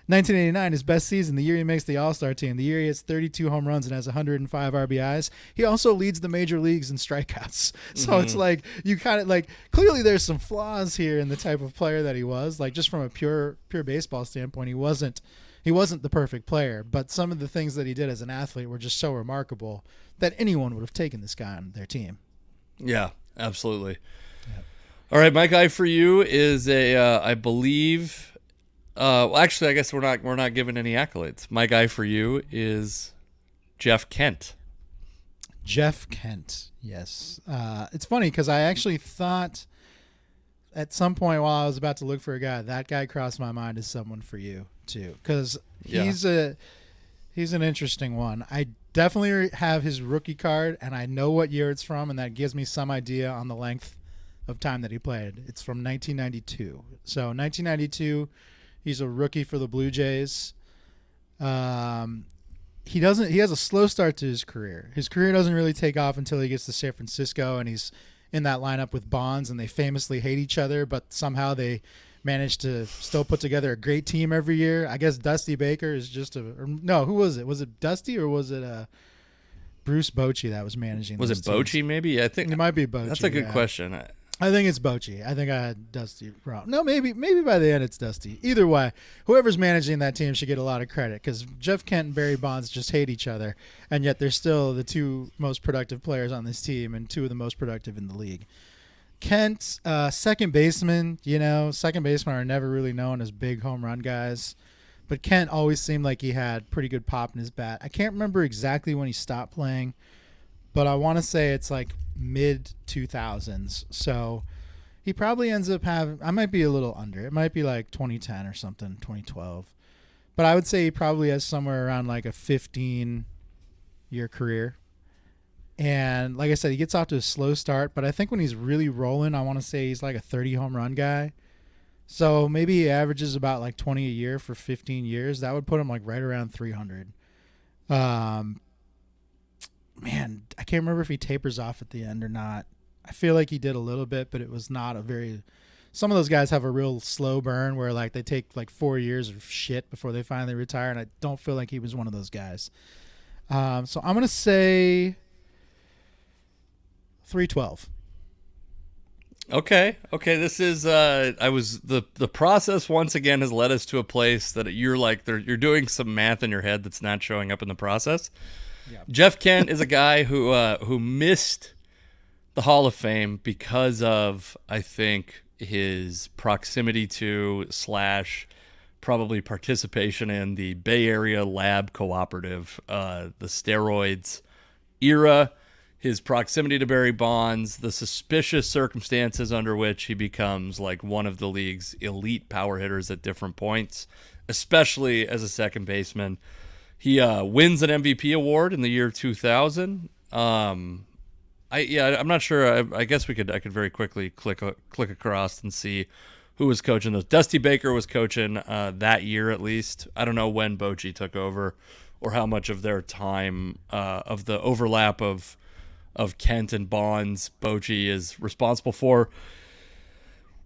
1989, his best season, the year he makes the All-Star team, the year he hits 32 home runs and has 105 RBIs, he also leads the major leagues in strikeouts. So it's like, you kind of like, clearly there's some flaws here in the type of player that he was. Like just from a pure baseball standpoint, he wasn't the perfect player, but some of the things that he did as an athlete were just so remarkable that anyone would have taken this guy on their team. Yeah, absolutely. Yep. All right, my guy for you is I believe. Well, actually, I guess we're not giving any accolades. My guy for you is Jeff Kent. Jeff Kent, yes. It's funny because I actually thought at some point while I was about to look for a guy, that guy crossed my mind as someone for you too, because he's an interesting one. I definitely have his rookie card, and I know what year it's from, and that gives me some idea on the length of time that he played. It's from 1992. So 1992. He's a rookie for the Blue Jays. He has a slow start to his career. His career doesn't really take off until he gets to San Francisco, and he's in that lineup with Bonds, and they famously hate each other, but somehow they manage to still put together a great team every year. I guess Dusty Baker is who was it? Was it Dusty or was it Bruce Bochy that was managing? Was it Bochy? Maybe I think it might be Bochy. That's a good question. I think it's Bochy. I think I had Dusty wrong. No, maybe by the end it's Dusty. Either way, whoever's managing that team should get a lot of credit, because Jeff Kent and Barry Bonds just hate each other, and yet they're still the two most productive players on this team and two of the most productive in the league. Kent, second baseman. Second basemen are never really known as big home run guys, but Kent always seemed like he had pretty good pop in his bat. I can't remember exactly when he stopped playing, but I want to say it's like mid 2000s. So he probably ends up having, I might be a little under. It might be like 2010 or something, 2012. But I would say he probably has somewhere around like a 15-year career. And like I said, he gets off to a slow start, but I think when he's really rolling, I want to say he's like a 30 home run guy. So maybe he averages about like 20 a year for 15 years. That would put him like right around 300. Man, I can't remember if he tapers off at the end or not. I feel like he did a little bit, but it was not a very... Some of those guys have a real slow burn where like they take like 4 years of shit before they finally retire, and I don't feel like he was one of those guys. So I'm going to say 312. Okay. This is the process once again has led us to a place that you're doing some math in your head that's not showing up in the process. Yeah. Jeff Kent is a guy who missed the Hall of Fame because of, I think, his proximity to / probably participation in the Bay Area lab cooperative, the steroids era, his proximity to Barry Bonds, the suspicious circumstances under which he becomes like one of the league's elite power hitters at different points, especially as a second baseman. He wins an MVP award in the year 2000. I'm not sure. I guess I could very quickly click across and see who was coaching those. Dusty Baker was coaching that year at least. I don't know when Bochy took over or how much of their time of the overlap of Kent and Bonds Bochy is responsible for.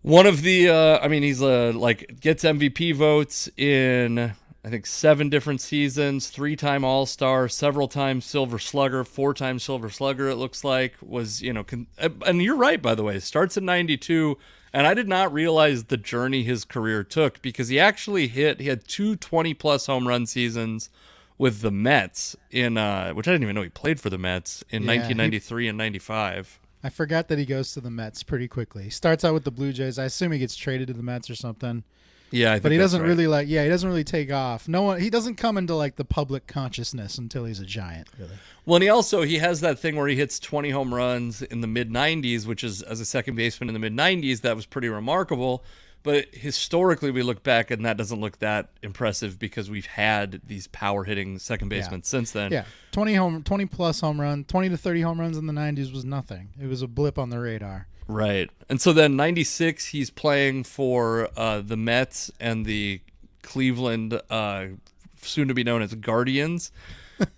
One of the, he's gets MVP votes in I think 7 different seasons, 3-time All-Star, several times Silver Slugger, 4-time Silver Slugger, it looks like, was, and you're right, by the way, starts in 92, and I did not realize the journey his career took, because he had 2 20-plus home run seasons with the Mets, which I didn't even know he played for the Mets, in 1993 and 95. I forgot that he goes to the Mets pretty quickly. He starts out with the Blue Jays. I assume he gets traded to the Mets or something. Yeah, I think but he doesn't right. really he doesn't really take off. He doesn't come into like the public consciousness until he's a Giant, really. Well, and he has that thing where he hits 20 home runs in the mid 90s, which is, as a second baseman in the mid 90s, that was pretty remarkable. But historically, we look back and that doesn't look that impressive because we've had these power hitting second basemen since then. Yeah, 20 plus home run, 20 to 30 home runs in the 90s was nothing. It was a blip on the radar. Right. And so then 96, he's playing for the Mets and the Cleveland, soon to be known as Guardians.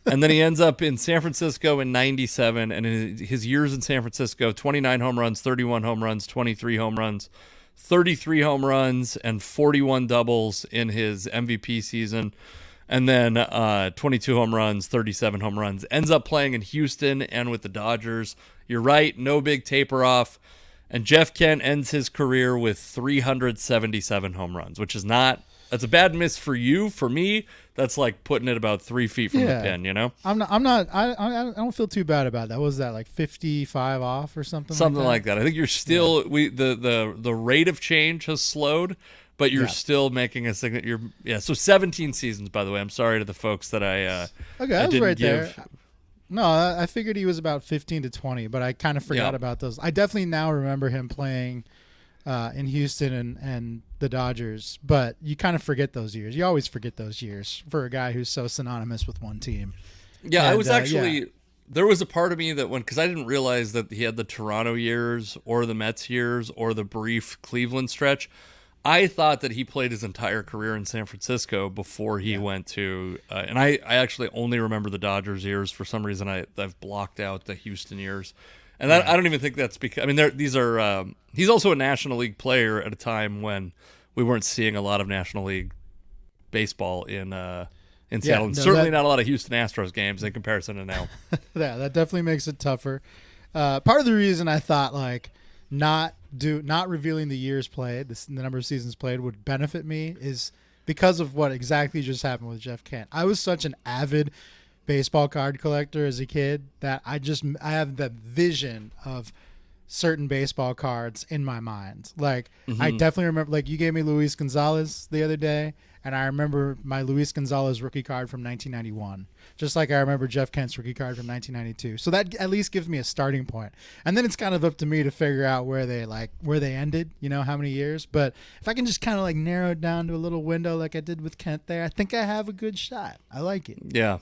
And then he ends up in San Francisco in 97. And in his years in San Francisco, 29 home runs, 31 home runs, 23 home runs, 33 home runs, and 41 doubles in his MVP season. And then 22 home runs, 37 home runs. Ends up playing in Houston and with the Dodgers. You're right, no big taper off. And Jeff Kent ends his career with 377 home runs, which is that's a bad miss for you. For me, that's like putting it about 3 feet from the pin, I don't feel too bad about that. What was that, like 55 off or something? Something like that. I think you're still the rate of change has slowed, but you're still making a signature. So 17 seasons, by the way. I'm sorry to the folks that I was right there. No, I figured he was about 15 to 20, but I kind of forgot about those. I definitely now remember him playing in Houston and the Dodgers, but you kind of forget those years. You always forget those years for a guy who's so synonymous with one team. Yeah, I was actually there was a part of me that because I didn't realize that he had the Toronto years or the Mets years or the brief Cleveland stretch. I thought that he played his entire career in San Francisco before he went to, and I actually only remember the Dodgers years. For some reason, I've blocked out the Houston years. And I don't even think that's because, he's also a National League player at a time when we weren't seeing a lot of National League baseball in Seattle. And certainly not a lot of Houston Astros games in comparison to now. That definitely makes it tougher. Part of the reason I thought not revealing the years played, the number of seasons played would benefit me is because of what exactly just happened with Jeff Kent. I was such an avid baseball card collector as a kid that I have that vision of certain baseball cards in my mind. I definitely remember, you gave me Luis Gonzalez the other day, and I remember my Luis Gonzalez rookie card from 1991, just like I remember Jeff Kent's rookie card from 1992. So that at least gives me a starting point. And then it's kind of up to me to figure out where they ended, how many years. But if I can just kind of narrow it down to a little window like I did with Kent there, I think I have a good shot. I like it. Yeah.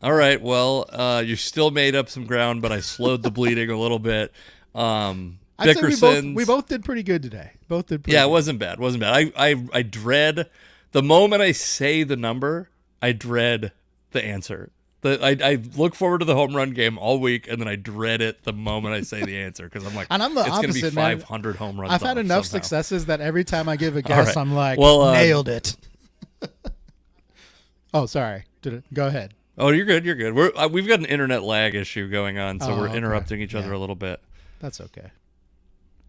All right. Well, you still made up some ground, but I slowed the bleeding a little bit. I'd say we both did pretty good today. Both did pretty good. It wasn't bad. I dread the moment I say the number. I dread the answer. I look forward to the home run game all week, and then I dread it the moment I say the answer because I'm like, and I'm the it's going to be opposite, 500 home runs. I've had enough successes that every time I give a guess, right. I'm like, nailed it. Oh, sorry. Go ahead. Oh, you're good. You're good. We've got an internet lag issue going on, so we're interrupting each other a little bit. That's okay.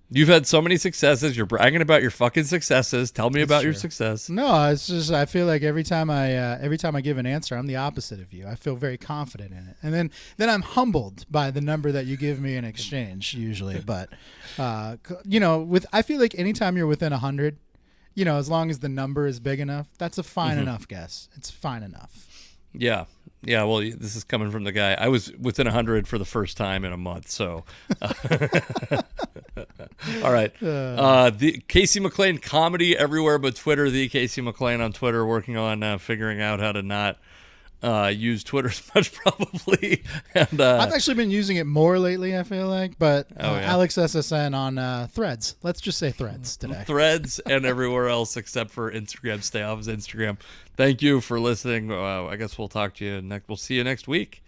You've had so many successes. You're bragging about your fucking successes. Tell me about your success. No, it's just I feel like every time I give an answer, I'm the opposite of you. I feel very confident in it, and then I'm humbled by the number that you give me in exchange usually. But I feel like anytime you're within 100, as long as the number is big enough, that's a fine enough guess. It's fine enough. Yeah. Well, this is coming from the guy. I was within 100 for the first time in a month. So, all right. The Casey McLean comedy everywhere but Twitter. The Casey McLean on Twitter, working on figuring out how to not use Twitter as much, probably. And I've actually been using it more lately, I feel like. But Alex SSN on Threads. Let's just say Threads today. Threads and everywhere else except for Instagram. Stay off his Instagram. Thank you for listening. I guess we'll talk to you next. We'll see you next week.